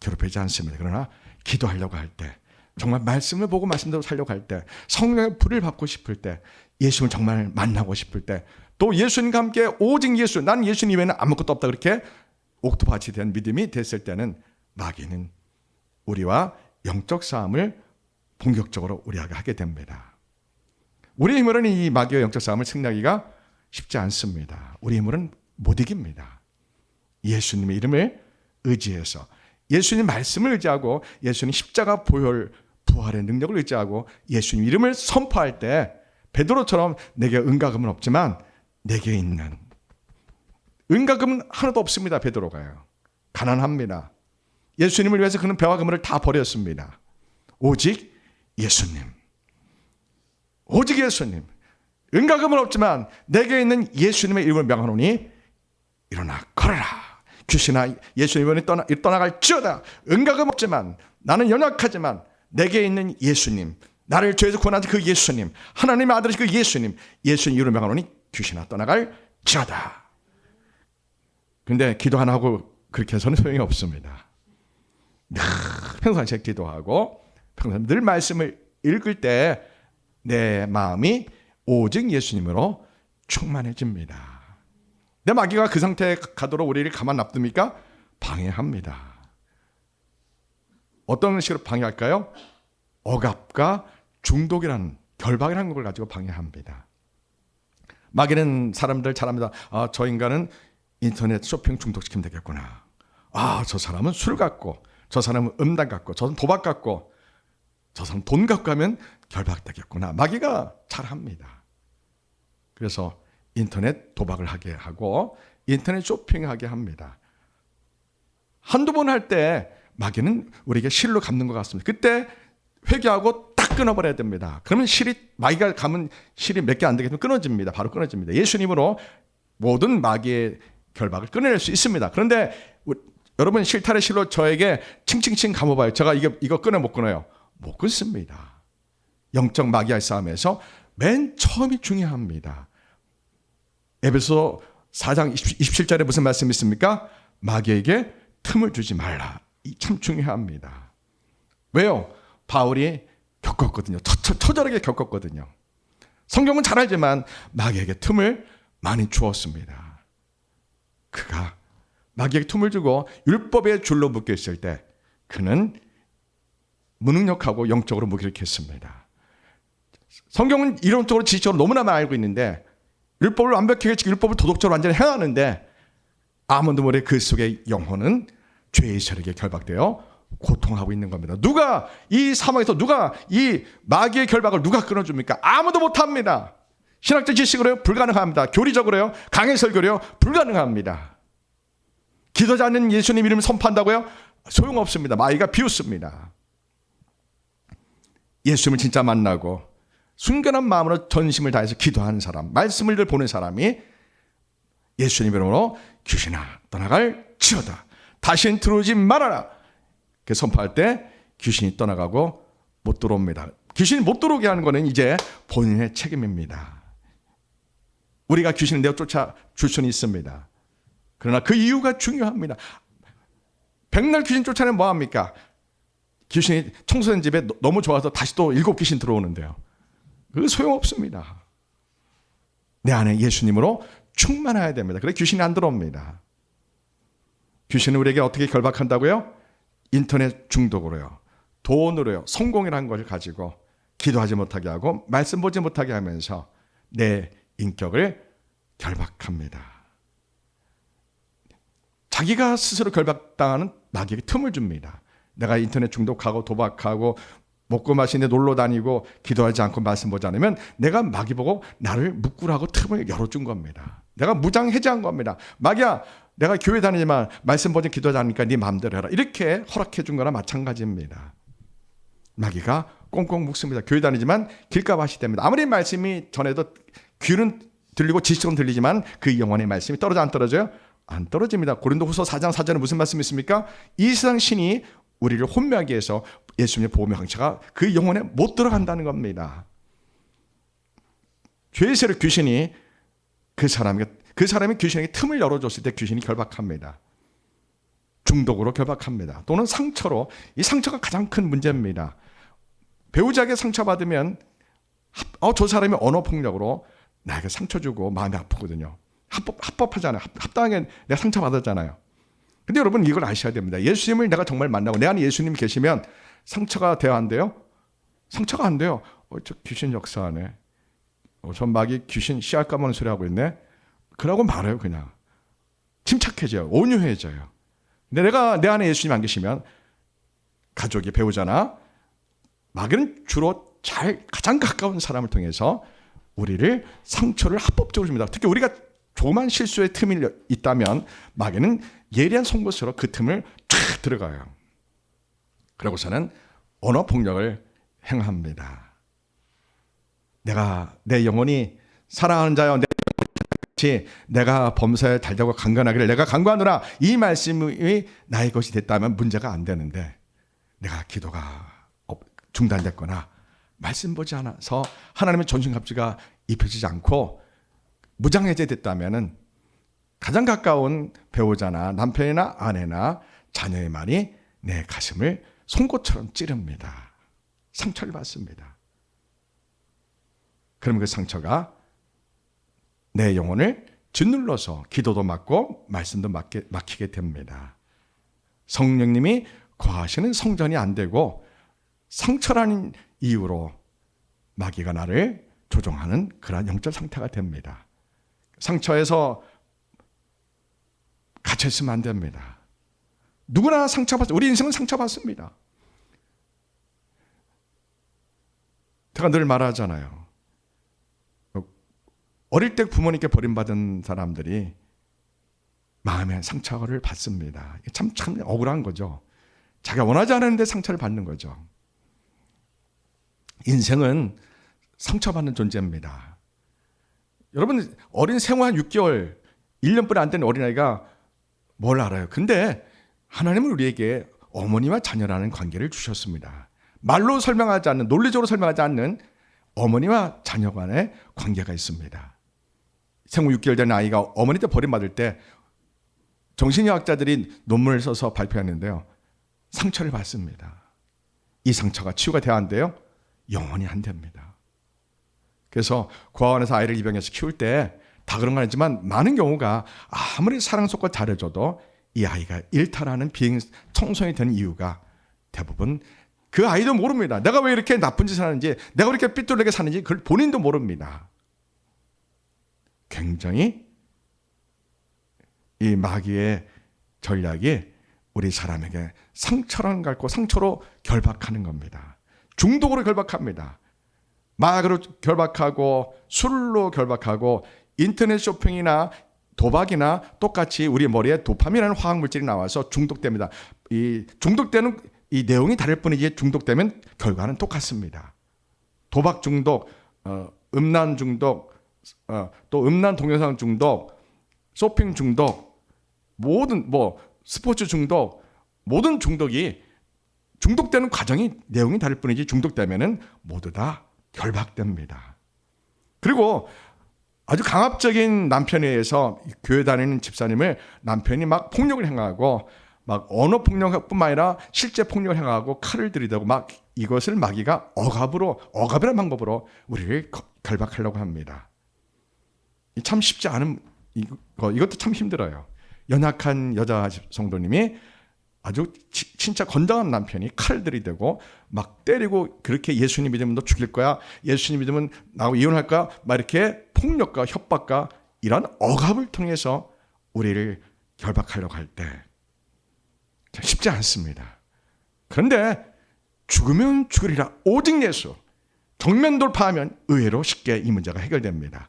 괴롭히지 않습니다. 그러나 기도하려고 할 때, 정말 말씀을 보고 말씀대로 살려고 할 때, 성령의 불을 받고 싶을 때, 예수님을 정말 만나고 싶을 때, 또 예수님과 함께 오직 예수, 난 예수님 외에는 아무것도 없다, 그렇게 옥토밭이 된 믿음이 됐을 때는 마귀는 우리와 영적 싸움을 본격적으로 우리에게 하게 됩니다. 우리의 힘으로는 이 마귀와 영적 싸움을 승리하기가 쉽지 않습니다. 우리의 힘으로는 못 이깁니다. 예수님의 이름을 의지해서, 예수님 말씀을 의지하고, 예수님 십자가 보혈 부활의 능력을 의지하고 예수님 이름을 선포할 때 베드로처럼 내게 은과 금은 없지만 내게 있는, 은과 금은 하나도 없습니다. 베드로가요. 가난합니다. 예수님을 위해서 그는 배와 그물을 다 버렸습니다. 오직 예수님, 오직 예수님, 은과 금은 없지만 내게 있는 예수님의 이름을 명하노니 일어나 걸어라. 귀신아 예수님을 떠나갈지어다. 은과 금 없지만 나는 연약하지만 내게 있는 예수님, 나를 죄에서 구원하신 그 예수님, 하나님의 아들이신 그 예수님, 예수님 이름을 명하노니 귀신아 떠나갈지어다. 근데 기도 하나 하고 그렇게 해서는 소용이 없습니다. 평상시에 기도하고 평소에 늘 말씀을 읽을 때 내 마음이 오직 예수님으로 충만해집니다. 내 마귀가 그 상태에 가도록 우리를 가만 놔둡니까? 방해합니다. 어떤 식으로 방해할까요? 억압과 중독이라는, 결박이라는 걸 가지고 방해합니다. 마귀는 사람들 잘합니다. 아, 저 인간은 인터넷 쇼핑 중독시키면 되겠구나. 아, 저 사람은 술 갖고, 저 사람은 음란 갖고, 저 사람은 도박 갖고, 저 사람은 돈 갖고 하면 결박되겠구나. 마귀가 잘합니다. 그래서 인터넷 도박을 하게 하고 인터넷 쇼핑하게 합니다. 한두 번 할 때 마귀는 우리에게 실로 감는 것 같습니다. 그때 회개하고 딱 끊어버려야 됩니다. 그러면 마귀가 감은 실이 몇 개 안 되겠으면 끊어집니다. 바로 끊어집니다. 예수님으로 모든 마귀의 결박을 끊어낼 수 있습니다. 그런데 여러분 실타래 실로 저에게 칭칭칭 감아봐요. 제가 이거 끊어 못 끊어요? 못 끊습니다. 영적 마귀와의 싸움에서 맨 처음이 중요합니다. 에베소 4장 27절에 무슨 말씀이 있습니까? 마귀에게 틈을 주지 말라. 참 중요합니다. 왜요? 바울이 겪었거든요. 처절하게 겪었거든요. 성경은 잘 알지만 마귀에게 틈을 많이 주었습니다. 그가 마귀에게 틈을 주고 율법의 줄로 묶여 있을 때 그는 무능력하고 영적으로 무기력했습니다. 성경은 이론적으로 지식적으로 너무나 알고 있는데 율법을 완벽하게 지키고 율법을 도덕적으로 완전히 행하는데 아무도 모르게 그 속의 영혼은 죄의 세력에 결박되어 고통하고 있는 겁니다. 누가 이 사망에서 누가 이 마귀의 결박을 누가 끊어줍니까? 아무도 못합니다. 신학적 지식으로요? 불가능합니다. 교리적으로요? 강해 설교로요? 불가능합니다. 기도하지 않는 예수님 이름을 선포한다고요? 소용없습니다. 마귀가 비웃습니다. 예수님을 진짜 만나고 순결한 마음으로 전심을 다해서 기도하는 사람, 말씀을 늘 보는 사람이 예수님 이름으로 귀신아 떠나갈 지어다. 다시는 들어오지 말아라. 그 선포할 때 귀신이 떠나가고 못 들어옵니다. 귀신이 못 들어오게 하는 것은 이제 본인의 책임입니다. 우리가 귀신을 내어 쫓아줄 수는 있습니다. 그러나 그 이유가 중요합니다. 백날 귀신 쫓아내면 뭐합니까? 귀신이 청소된 집에 너무 좋아서 다시 또 7 귀신 들어오는데요. 그 소용없습니다. 내 안에 예수님으로 충만해야 됩니다. 그래 귀신이 안 들어옵니다. 귀신은 우리에게 어떻게 결박한다고요? 인터넷 중독으로요. 돈으로요. 성공이라는 것을 가지고 기도하지 못하게 하고 말씀 보지 못하게 하면서 내 인격을 결박합니다. 자기가 스스로 결박당하는 마귀에게 틈을 줍니다. 내가 인터넷 중독하고 도박하고 먹고 마시는데 놀러 다니고 기도하지 않고 말씀 보지 않으면 내가 마귀 보고 나를 묶으라고 틈을 열어준 겁니다. 내가 무장해제한 겁니다. 마귀야 내가 교회 다니지만 말씀 보지 기도하지 않으니까 네 마음대로 해라. 이렇게 허락해 준 거나 마찬가지입니다. 마귀가 꽁꽁 묶습니다. 교회 다니지만 길가밭이 됩니다. 아무리 말씀이 전에도 귀는 들리고 지식은 들리지만 그 영혼의 말씀이 떨어져 안 떨어져요? 안 떨어집니다. 고린도후서 4장 4절에 무슨 말씀이 있습니까? 이 세상 신이 우리를 혼미하게 해서 예수님의 보험의 강차가 그 영혼에 못 들어간다는 겁니다. 죄세를 귀신이 그 사람이 귀신에게 틈을 열어줬을 때 귀신이 결박합니다. 중독으로 결박합니다. 또는 상처로. 이 상처가 가장 큰 문제입니다. 배우자에게 상처받으면 저 사람이 언어폭력으로 나에게 상처 주고 마음이 아프거든요. 합법하잖아요. 합당하게 내가 상처받았잖아요. 근데 여러분 이걸 아셔야 됩니다. 예수님을 내가 정말 만나고 내 안에 예수님 계시면 상처가 돼야 안 돼요? 상처가 안 돼요. 저 귀신 역사하네. 저 마귀 귀신 씨알 까먹는 소리 하고 있네. 그러고 말아요 그냥. 침착해져요. 온유해져요. 근데 내가 내 안에 예수님 안 계시면 가족이 배우자나 마귀는 주로 가장 가까운 사람을 통해서 우리를 상처를 합법적으로 줍니다. 특히 우리가 조그만 실수의 틈이 있다면 마귀는 예리한 송곳으로 그 틈을 쫙 들어가요. 그러고서는 언어 폭력을 행합니다. 내 영혼이 사랑하는 자여 내가 범사에 달되고 강건하기를 내가 강구하노라 이 말씀이 나의 것이 됐다면 문제가 안 되는데 내가 기도가 중단됐거나 말씀 보지 않아서 하나님의 전신갑주가 입혀지지 않고 무장해제됐다면 가장 가까운 배우자나 남편이나 아내나 자녀의 말이 내 가슴을 송곳처럼 찌릅니다. 상처를 받습니다. 그러면 그 상처가 내 영혼을 짓눌러서 기도도 막고 말씀도 막히게 됩니다. 성령님이 거하시는 성전이 안 되고 상처라는 이유로 마귀가 나를 조종하는 그러한 영적 상태가 됩니다. 상처에서 갇혀있으면 안 됩니다. 누구나 상처받습니다. 우리 인생은 상처받습니다. 제가 늘 말하잖아요. 어릴 때 부모님께 버림받은 사람들이 마음의 상처를 받습니다. 참 억울한 거죠. 자기가 원하지 않았는데 상처를 받는 거죠. 인생은 상처받는 존재입니다. 여러분 어린 생후 한 6개월 1년뿐이 안 된 어린아이가 뭘 알아요? 근데 하나님은 우리에게 어머니와 자녀라는 관계를 주셨습니다. 말로 설명하지 않는 논리적으로 설명하지 않는 어머니와 자녀 간의 관계가 있습니다. 생후 6개월 된 아이가 어머니한테 버림받을 때 정신의학자들이 논문을 써서 발표했는데요. 상처를 받습니다. 이 상처가 치유가 돼야 한대요. 영원히 안 됩니다. 그래서 고아원에서 아이를 입양해서 키울 때 다 그런 건 아니지만 많은 경우가 아무리 사랑스럽고 잘해줘도 이 아이가 일탈하는 비행 청소년이 되는 이유가 대부분 그 아이도 모릅니다. 내가 왜 이렇게 나쁜 짓을 하는지, 내가 왜 이렇게 삐뚤게 사는지 그걸 본인도 모릅니다. 굉장히 이 마귀의 전략이 우리 사람에게 상처를 갖고 상처로 결박하는 겁니다. 중독으로 결박합니다. 마약으로 결박하고 술로 결박하고 인터넷 쇼핑이나 도박이나 똑같이 우리 머리에 도파민이라는 화학물질이 나와서 중독됩니다. 이 중독되는 이 내용이 다를 뿐이지 중독되면 결과는 똑같습니다. 도박 중독, 음란 중독, 또 음란 동영상 중독, 쇼핑 중독, 모든 스포츠 중독, 모든 중독이 중독되는 과정이 내용이 다를 뿐이지 중독되면은 모두 다 결박됩니다. 그리고 아주 강압적인 남편에 의해서 교회 다니는 집사님을 남편이 막 폭력을 행하고 막 언어 폭력뿐만 아니라 실제 폭력을 행하고 칼을 들이대고 막 이것을 마귀가 억압이라는 방법으로 우리를 결박하려고 합니다. 참 쉽지 않은 이것도 참 힘들어요. 연약한 여자 성도님이 아주 진짜 건장한 남편이 칼을 들이대고 막 때리고 그렇게 예수님 믿으면 너 죽일 거야. 예수님 믿으면 나하고 이혼할 거야. 막 이렇게 폭력과 협박과 이런 억압을 통해서 우리를 결박하려고 할 때 쉽지 않습니다. 그런데 죽으면 죽으리라 오직 예수 정면 돌파하면 의외로 쉽게 이 문제가 해결됩니다.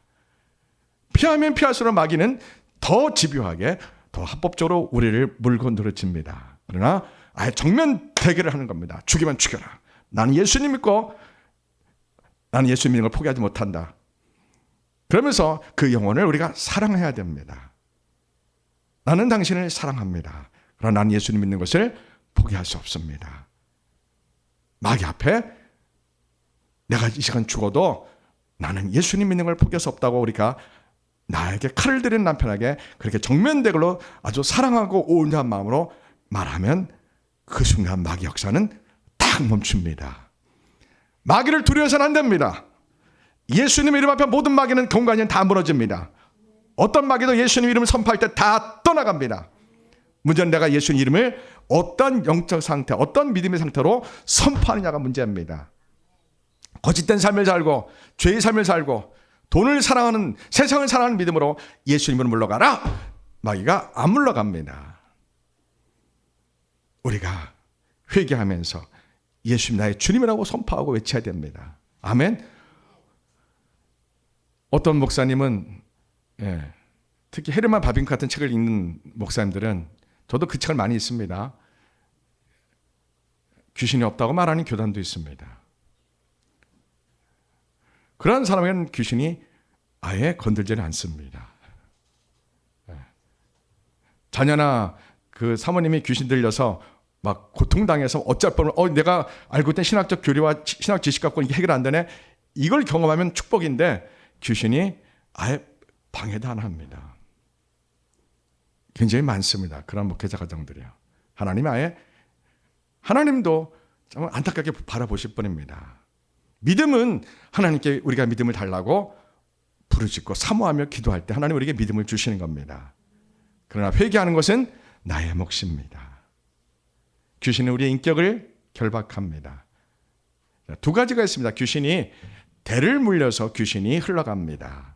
피하면 피할수록 마귀는 더 집요하게 더 합법적으로 우리를 물고 늘어집니다. 그러나 아예 정면 대결을 하는 겁니다. 죽이면 죽여라. 나는 예수님 믿고 나는 예수 믿는 걸 포기하지 못한다. 그러면서 그 영혼을 우리가 사랑해야 됩니다. 나는 당신을 사랑합니다. 그러나 나는 예수님 믿는 것을 포기할 수 없습니다. 마귀 앞에 내가 이 시간 죽어도 나는 예수님 믿는 걸 포기할 수 없다고 우리가 나에게 칼을 들인 남편에게 그렇게 정면 대결로 아주 사랑하고 온유한 마음으로 말하면 그 순간 마귀 역사는 딱 멈춥니다. 마귀를 두려워서는 안 됩니다. 예수님 이름 앞에 모든 마귀는 공간이 다 무너집니다. 어떤 마귀도 예수님 이름을 선포할 때 다 떠나갑니다. 문제는 내가 예수님 이름을 어떤 영적 상태, 어떤 믿음의 상태로 선포하느냐가 문제입니다. 거짓된 삶을 살고 죄의 삶을 살고 돈을 사랑하는 세상을 사랑하는 믿음으로 예수님으로 물러가라. 마귀가 안 물러갑니다. 우리가 회개하면서 예수님 나의 주님이라고 선포하고 외쳐야 됩니다. 아멘. 어떤 목사님은 특히 헤르만 바빙크 같은 책을 읽는 목사님들은 저도 그 책을 많이 읽습니다. 귀신이 없다고 말하는 교단도 있습니다. 그런 사람에게는 귀신이 아예 건들지는 않습니다. 자녀나 그 사모님이 귀신 들려서 막 고통당해서 어쩔 뻔을 내가 알고 있던 신학적 교리와 신학 지식 갖고 이게 해결 안 되네. 이걸 경험하면 축복인데 귀신이 아예 방해도 안 합니다. 굉장히 많습니다. 그런 목회자 가정들이요. 하나님도 정말 안타깝게 바라보실 뿐입니다. 믿음은 하나님께 우리가 믿음을 달라고 부르짖고 사모하며 기도할 때 하나님 우리에게 믿음을 주시는 겁니다. 그러나 회개하는 것은 나의 몫입니다. 귀신은 우리의 인격을 결박합니다. 두 가지가 있습니다. 귀신이 대를 물려서 귀신이 흘러갑니다.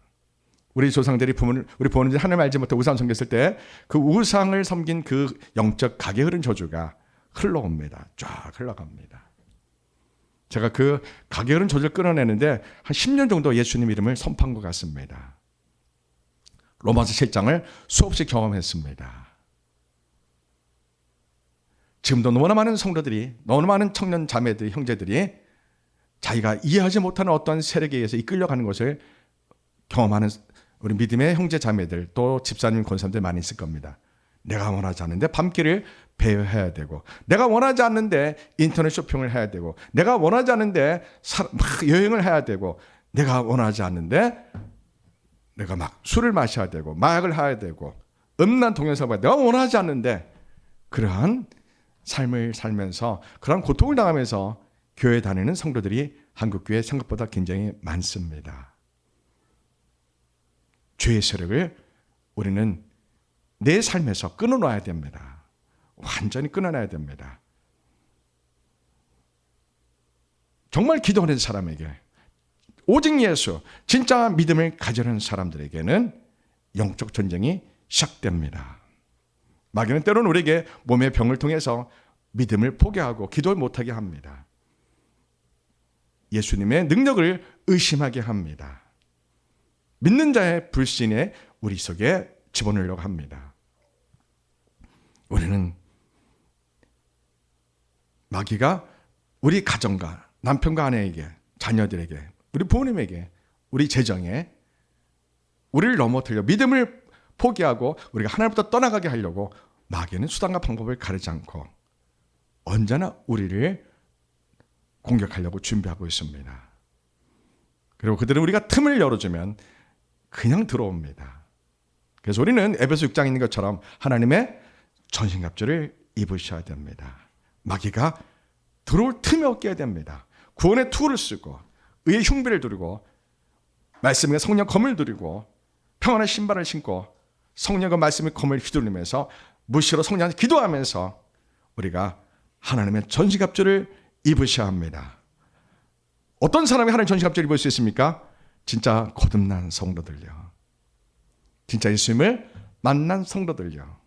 우리 조상들이 우리 부모님들이 하나님 알지 못해 우상 섬겼을 때 그 우상을 섬긴 그 영적 각에 흐른 저주가 흘러옵니다. 쫙 흘러갑니다. 제가 그 각에 흐른 저주를 끊어내는데 한 10년 정도 예수님 이름을 선포한 것 같습니다. 로마서 7장을 수없이 경험했습니다. 지금도 너무나 많은 성도들이, 너무나 많은 청년 자매들이, 형제들이 자기가 이해하지 못하는 어떤 세력에 의해서 이끌려가는 것을 경험하는 우리 믿음의 형제 자매들, 또 집사님, 권사님들 많이 있을 겁니다. 내가 원하지 않는데 밤길을 배회해야 되고, 내가 원하지 않는데 인터넷 쇼핑을 해야 되고, 내가 원하지 않는데 막 여행을 해야 되고, 내가 원하지 않는데 내가 막 술을 마셔야 되고, 마약을 해야 되고, 음란 동영상을 봐야 내가 원하지 않는데 그러한 삶을 살면서 그런 고통을 당하면서 교회 다니는 성도들이 한국교회에 생각보다 굉장히 많습니다. 죄의 세력을 우리는 내 삶에서 끊어놔야 됩니다. 완전히 끊어놔야 됩니다. 정말 기도하는 사람에게, 오직 예수, 진짜 믿음을 가지는 사람들에게는 영적 전쟁이 시작됩니다. 마귀는 때로는 우리에게 몸의 병을 통해서 믿음을 포기하고 기도를 못하게 합니다. 예수님의 능력을 의심하게 합니다. 믿는 자의 불신에 우리 속에 집어넣으려고 합니다. 우리는 마귀가 우리 가정과 남편과 아내에게, 자녀들에게, 우리 부모님에게, 우리 재정에 우리를 넘어뜨려 믿음을 포기하고 우리가 하나님부터 떠나가게 하려고 마귀는 수단과 방법을 가리지 않고 언제나 우리를 공격하려고 준비하고 있습니다. 그리고 그들은 우리가 틈을 열어주면 그냥 들어옵니다. 그래서 우리는 에베소 6장에 있는 것처럼 하나님의 전신갑주를 입으셔야 됩니다. 마귀가 들어올 틈이 없게 해야 됩니다. 구원의 투구를 쓰고 의의 흉배를 두르고 말씀의 성령 검을 두르고 평안의 신발을 신고 성령과 말씀의 검을 휘두르면서 무시로 성령한테 기도하면서 우리가 하나님의 전신갑주를 입으셔야 합니다. 어떤 사람이 하나님의 전신갑주를 입을 수 있습니까? 진짜 거듭난 성도들요. 진짜 예수님을 만난 성도들요.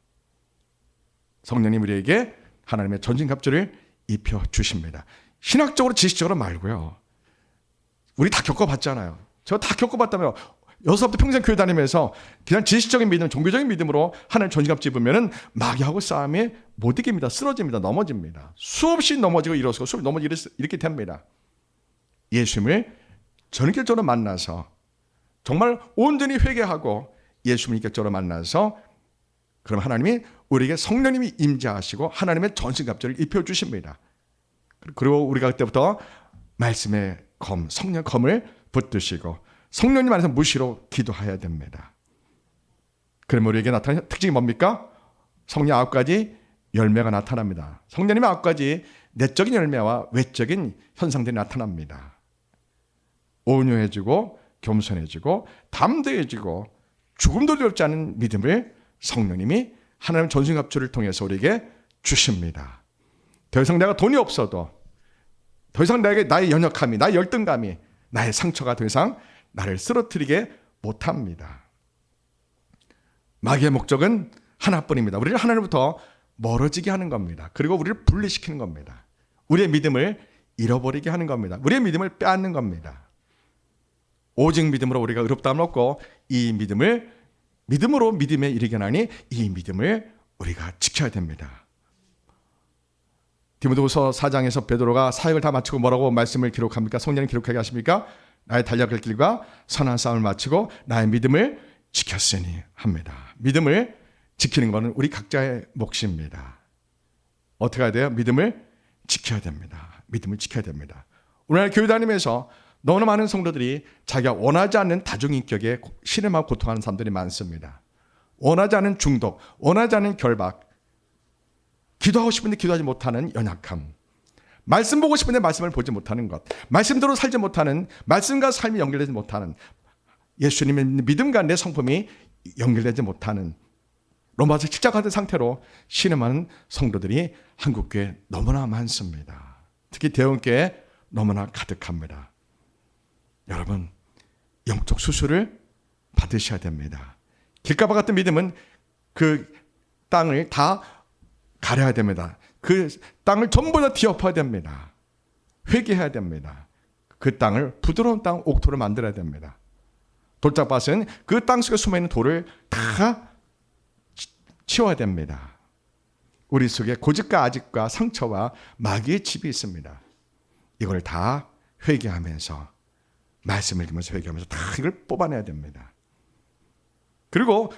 성령님 우리에게 하나님의 전신갑주를 입혀주십니다. 신학적으로 지식적으로 말고요. 우리 다 겪어봤잖아요. 저 다 겪어봤다며 6살부터 평생 교회 다니면서 그냥 지식적인 믿음, 종교적인 믿음으로 하나님 전신갑주 입으면 마귀하고 싸움에 못 이깁니다. 쓰러집니다. 넘어집니다. 수없이 넘어지고 일어서고 수없이 넘어지고 이렇게 됩니다. 예수님을 전격적으로 만나서 정말 온전히 회개하고 예수님을 인격적으로 만나서 그럼 하나님이 우리에게 성령님이 임재하시고 하나님의 전신갑주를 입혀주십니다. 그리고 우리가 그때부터 말씀의 검, 성령 검을 붙드시고 성령님 안에서 무시로 기도해야 됩니다. 그러면 우리에게 나타나는 특징이 뭡니까? 성령 9가지 열매가 나타납니다. 성령님의 9가지 내적인 열매와 외적인 현상들이 나타납니다. 온유해지고 겸손해지고 담대해지고 죽음도 두렵지 않은 믿음을 성령님이 하나님 전신갑주를 통해서 우리에게 주십니다. 더 이상 내가 돈이 없어도 더 이상 나의 연약함이, 나의 열등감이, 나의 상처가 더 이상 나를 쓰러뜨리게 못합니다. 마귀의 목적은 하나뿐입니다. 우리를 하나님부터 멀어지게 하는 겁니다. 그리고 우리를 분리시키는 겁니다. 우리의 믿음을 잃어버리게 하는 겁니다. 우리의 믿음을 빼앗는 겁니다. 오직 믿음으로 우리가 의롭다함을 얻고 이 믿음으로 믿음에 이르게 하니 이 믿음을 우리가 지켜야 됩니다. 디모데후서 4장에서 베드로가 사역을 다 마치고 뭐라고 말씀을 기록합니까? 성령님 기록하게 하십니까? 나의 달려갈 길과 선한 싸움을 마치고 나의 믿음을 지켰으니 합니다. 믿음을 지키는 것은 우리 각자의 몫입니다. 어떻게 해야 돼요? 믿음을 지켜야 됩니다. 믿음을 지켜야 됩니다. 오늘 교회 다니면서 너무나 많은 성도들이 자기가 원하지 않는 다중인격에 신음하고 고통하는 사람들이 많습니다. 원하지 않은 중독, 원하지 않은 결박, 기도하고 싶은데 기도하지 못하는 연약함, 말씀 보고 싶은데 말씀을 보지 못하는 것, 말씀대로 살지 못하는, 말씀과 삶이 연결되지 못하는, 예수님의 믿음과 내 성품이 연결되지 못하는 로마서 7장 같은 상태로 신음하는 성도들이 한국교회에 너무나 많습니다. 특히 대원교회에 너무나 가득합니다. 여러분, 영적 수술을 받으셔야 됩니다. 길가바 같은 믿음은 그 땅을 다 가려야 됩니다. 그 땅을 전부 다 뒤엎어야 됩니다. 회개해야 됩니다. 그 땅을 부드러운 땅, 옥토를 만들어야 됩니다. 돌짝밭은 그 땅 속에 숨어있는 돌을 다 치워야 됩니다. 우리 속에 고집과 아집과 상처와 마귀의 집이 있습니다. 이걸 다 회개하면서 말씀을 읽으면서 회개하면서 다 이걸 뽑아내야 됩니다. 그리고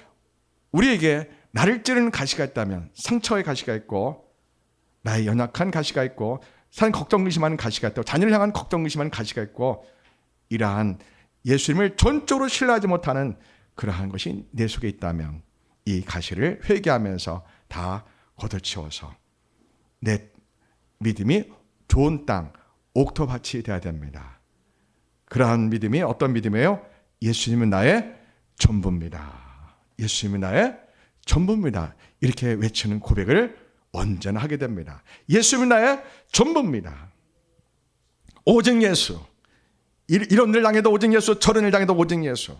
우리에게 나를 찌르는 가시가 있다면, 상처의 가시가 있고 나의 연약한 가시가 있고 산 걱정 의심하는 가시가 있고 자녀를 향한 걱정 의심하는 가시가 있고 이러한 예수님을 전적으로 신뢰하지 못하는 그러한 것이 내 속에 있다면 이 가시를 회개하면서 다 걷어치워서 내 믿음이 좋은 땅, 옥토밭이 되어야 됩니다. 그러한 믿음이 어떤 믿음이에요? 예수님은 나의 전부입니다. 예수님은 나의 전부입니다. 이렇게 외치는 고백을 언제나 하게 됩니다. 예수님은 나의 전부입니다. 오직 예수. 이런 일을 당해도 오직 예수, 저런 일을 당해도 오직 예수.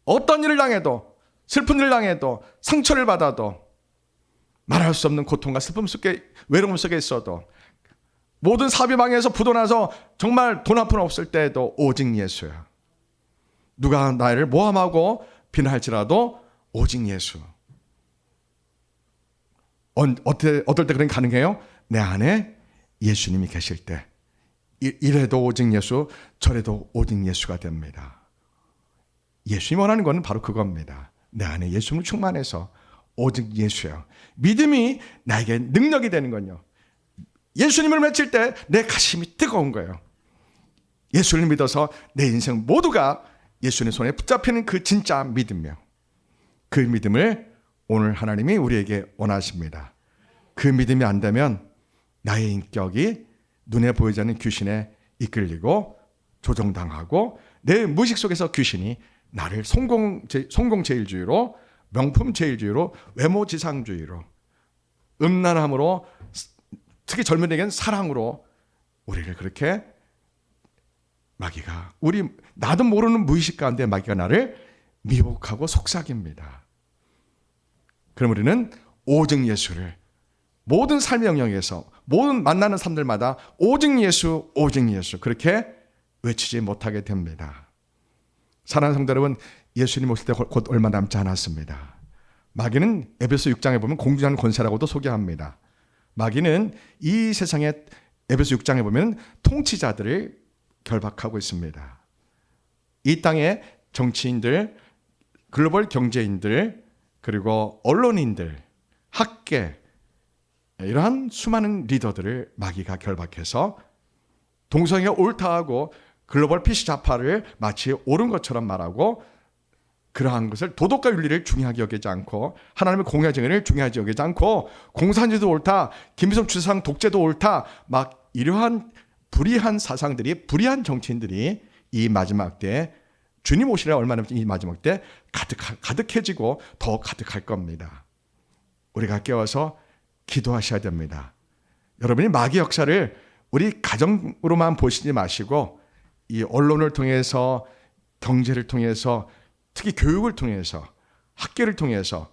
어떤 일을 당해도, 슬픈 일을 당해도, 상처를 받아도 말할 수 없는 고통과 슬픔 속에, 외로움 속에 있어도, 모든 사업이 망해서 부도나서 정말 돈 한 푼 없을 때에도 오직 예수야. 누가 나를 모함하고 비난할지라도 오직 예수. 어떨 때 그런 게 가능해요? 내 안에 예수님이 계실 때. 이래도 오직 예수, 저래도 오직 예수가 됩니다. 예수님이 원하는 것은 바로 그겁니다. 내 안에 예수님을 충만해서 오직 예수예요. 믿음이 나에게 능력이 되는 건요, 예수님을 외칠 때 내 가슴이 뜨거운 거예요. 예수를 믿어서 내 인생 모두가 예수님 손에 붙잡히는 그 진짜 믿음이요. 그 믿음을 오늘 하나님이 우리에게 원하십니다. 그 믿음이 안 되면 나의 인격이 눈에 보이지 않는 귀신에 이끌리고 조종당하고 내 무의식 속에서 귀신이 나를 성공제일주의로, 명품제일주의로, 외모지상주의로, 음란함으로, 특히 젊은이에게는 사랑으로 우리를 그렇게 마귀가, 나도 모르는 무의식 가운데 마귀가 나를 미혹하고 속삭입니다. 그럼 우리는 오직 예수를 모든 삶의 영역에서, 모든 만나는 사람들마다 오직 예수, 오직 예수 그렇게 외치지 못하게 됩니다. 사랑하는 성도 여러분, 예수님 오실 때 곧 얼마 남지 않았습니다. 마귀는 에베소 6장에 보면 공중하는 권세라고도 소개합니다. 마귀는 이 세상에, 에베소 6장에 보면 통치자들을 결박하고 있습니다. 이 땅의 정치인들, 글로벌 경제인들, 그리고 언론인들, 학계, 이러한 수많은 리더들을 마귀가 결박해서 동성애가 옳다 하고 글로벌 PC 좌파를 마치 옳은 것처럼 말하고, 그러한 것을 도덕과 윤리를 중요하게 여기지 않고, 하나님의 공의 정의를 중요하게 여기지 않고, 공산주의도 옳다, 김일성 주상 독재도 옳다, 막 이러한 불의한 사상들이, 불의한 정치인들이 이 마지막 때에, 주님 오시라 얼마 남지 이 마지막 때 가득해지고 더 가득할 겁니다. 우리가 깨워서 기도하셔야 됩니다. 여러분이 마귀 역사를 우리 가정으로만 보시지 마시고, 이 언론을 통해서, 경제를 통해서, 특히 교육을 통해서, 학계를 통해서,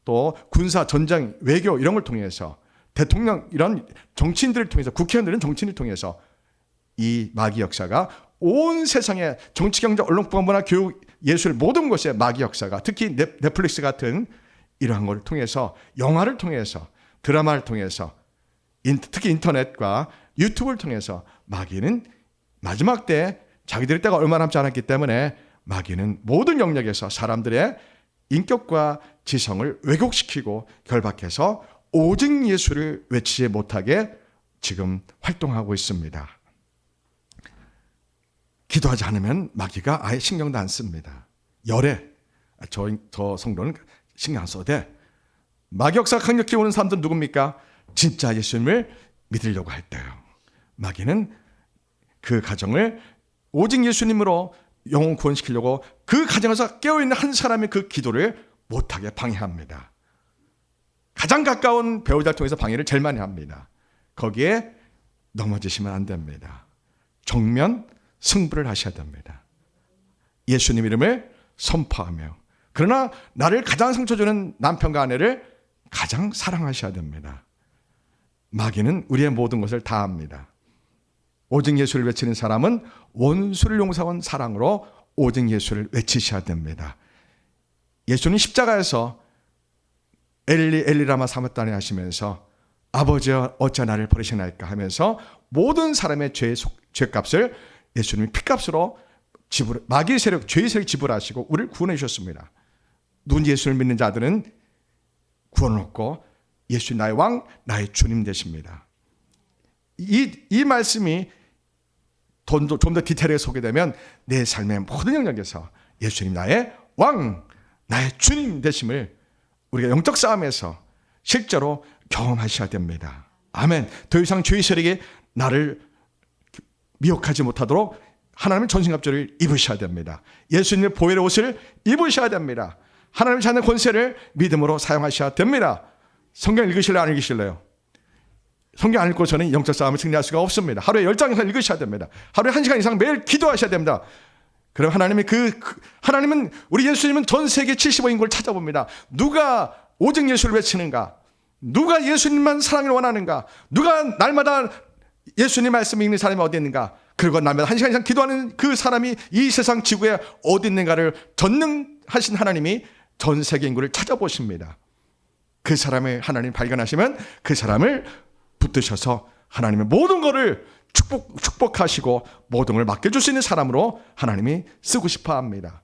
또 군사, 전쟁, 외교 이런 걸 통해서, 대통령 이런 정치인들을 통해서, 국회의원들은 정치인을 통해서 이 마귀 역사가 온 세상에 정치, 경제, 언론, 문화, 교육, 예술 모든 곳에 마귀 역사가, 특히 넷플릭스 같은 이러한 걸 통해서, 영화를 통해서, 드라마를 통해서, 특히 인터넷과 유튜브를 통해서 마귀는 마지막 때 자기들의 때가 얼마 남지 않았기 때문에 마귀는 모든 영역에서 사람들의 인격과 지성을 왜곡시키고 결박해서 오직 예수를 외치지 못하게 지금 활동하고 있습니다. 기도하지 않으면 마귀가 아예 신경도 안 씁니다. 저 성도는 신경 안 써도 돼. 마귀 역사가 강력히 오는 사람들은 누굽니까? 진짜 예수님을 믿으려고 할 때요. 마귀는 그 가정을 오직 예수님으로 영혼 구원시키려고 그 가정에서 깨어있는 한 사람의 그 기도를 못하게 방해합니다. 가장 가까운 배우자를 통해서 방해를 제일 많이 합니다. 거기에 넘어지시면 안 됩니다. 정면 승부를 하셔야 됩니다. 예수님 이름을 선포하며, 그러나 나를 가장 상처 주는 남편과 아내를 가장 사랑하셔야 됩니다. 마귀는 우리의 모든 것을 다 합니다. 오직 예수를 외치는 사람은 원수를 용서한 사랑으로 오직 예수를 외치셔야 됩니다. 예수님 십자가에서 엘리 엘리라마 사마타니 하시면서 아버지여 어찌 나를 버리시나이까 하면서 모든 사람의 죄값을 예수님이 피값으로 마귀의 세력, 죄의 세력 지불하시고 우리를 구원해 주셨습니다. 누군 예수를 믿는 자들은 구원을 얻고 예수님 나의 왕, 나의 주님 되십니다. 이 말씀이 좀 더 디테일하게 소개되면 내 삶의 모든 영역에서 예수님 나의 왕, 나의 주님 되심을 우리가 영적 싸움에서 실제로 경험하셔야 됩니다. 아멘. 더 이상 죄의 세력이 나를 미혹하지 못하도록 하나님의 전신갑주를 입으셔야 됩니다. 예수님의 보혈의 옷을 입으셔야 됩니다. 하나님의 자는 권세를 믿음으로 사용하셔야 됩니다. 성경 읽으실래요? 안 읽으실래요? 성경 안 읽고서는 영적 싸움을 승리할 수가 없습니다. 하루에 10장 이상 읽으셔야 됩니다. 하루에 1시간 이상 매일 기도하셔야 됩니다. 그럼 하나님은 우리 예수님은 전 세계 75인구를 찾아봅니다. 누가 오직 예수를 외치는가? 누가 예수님만 사랑을 원하는가? 누가 날마다 예수님 말씀 읽는 사람이 어디 있는가? 그리고 날마다 한 시간 이상 기도하는 그 사람이 이 세상 지구에 어디 있는가를 전능하신 하나님이 전 세계 인구를 찾아보십니다. 그 사람을 하나님 발견하시면 그 사람을 붙드셔서 하나님의 모든 것을 축복하시고 모든 걸 맡겨줄 수 있는 사람으로 하나님이 쓰고 싶어 합니다.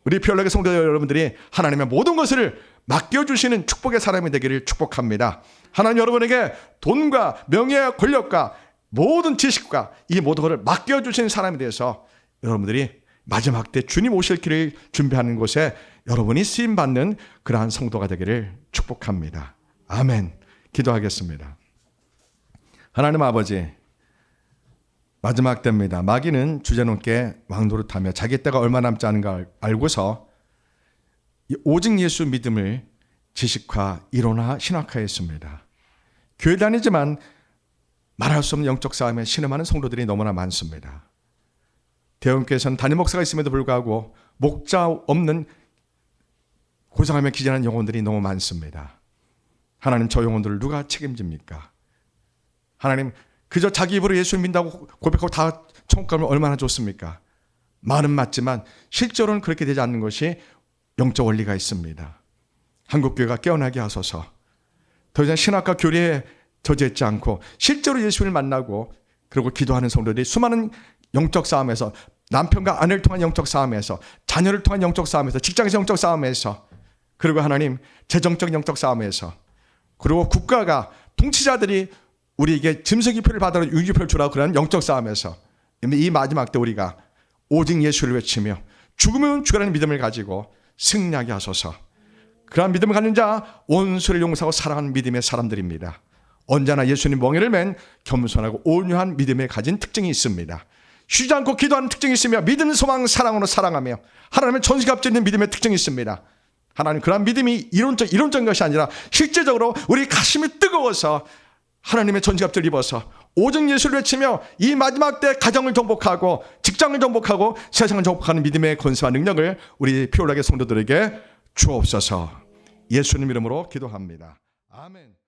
우리 피올라교 성도 여러분들이 하나님의 모든 것을 맡겨주시는 축복의 사람이 되기를 축복합니다. 하나님 여러분에게 돈과 명예와 권력과 모든 지식과 이 모든 것을 맡겨주시는 사람이 되어서 여러분들이 마지막 때 주님 오실 길을 준비하는 곳에 여러분이 쓰임받는 그러한 성도가 되기를 축복합니다. 아멘. 기도하겠습니다. 하나님 아버지, 마지막 때입니다. 마귀는 주제넘게 왕노릇하며 자기 때가 얼마 남지 않은가 알고서 오직 예수 믿음을 지식화, 이론화, 신학화했습니다. 교회 다니지만 말할 수 없는 영적 싸움에 신음하는 성도들이 너무나 많습니다. 대원교회에서는 담임 목사가 있음에도 불구하고 목자 없는 고상하며 기전하는 영혼들이 너무 많습니다. 하나님, 저 영혼들을 누가 책임집니까? 하나님, 그저 자기 입으로 예수를 믿는다고 고백하고 다 천국 가면 얼마나 좋습니까? 말은 맞지만 실제로는 그렇게 되지 않는 것이 영적 원리가 있습니다. 한국교회가 깨어나게 하소서. 더 이상 신학과 교리에 젖어있지 않고 실제로 예수를 만나고 그리고 기도하는 성도들이 수많은 영적 싸움에서, 남편과 아내를 통한 영적 싸움에서, 자녀를 통한 영적 싸움에서, 직장에서 영적 싸움에서, 그리고 하나님 재정적 영적 싸움에서, 그리고 국가가, 통치자들이 우리에게 짐승기표를 받아라 유기표를 주라고 그러는 영적 싸움에서 이 마지막 때 우리가 오직 예수를 외치며 죽으면 죽으라는 믿음을 가지고 승리하게 하소서. 그러한 믿음을 갖는 자 원수를 용서하고 사랑하는 믿음의 사람들입니다. 언제나 예수님 멍에를 맨 겸손하고 온유한 믿음에 가진 특징이 있습니다. 쉬지 않고 기도하는 특징이 있으며 믿음, 소망, 사랑으로 사랑하며 하나님의 전시가 앞져 있는 믿음의 특징이 있습니다. 하나님, 그러한 믿음이 이론적인 것이 아니라 실제적으로 우리 가슴이 뜨거워서 하나님의 전지갑주를 입어서 오직 예수를 외치며 이 마지막 때 가정을 정복하고 직장을 정복하고 세상을 정복하는 믿음의 권세와 능력을 우리 피올라교 성도들에게 주옵소서. 예수님 이름으로 기도합니다. 아멘.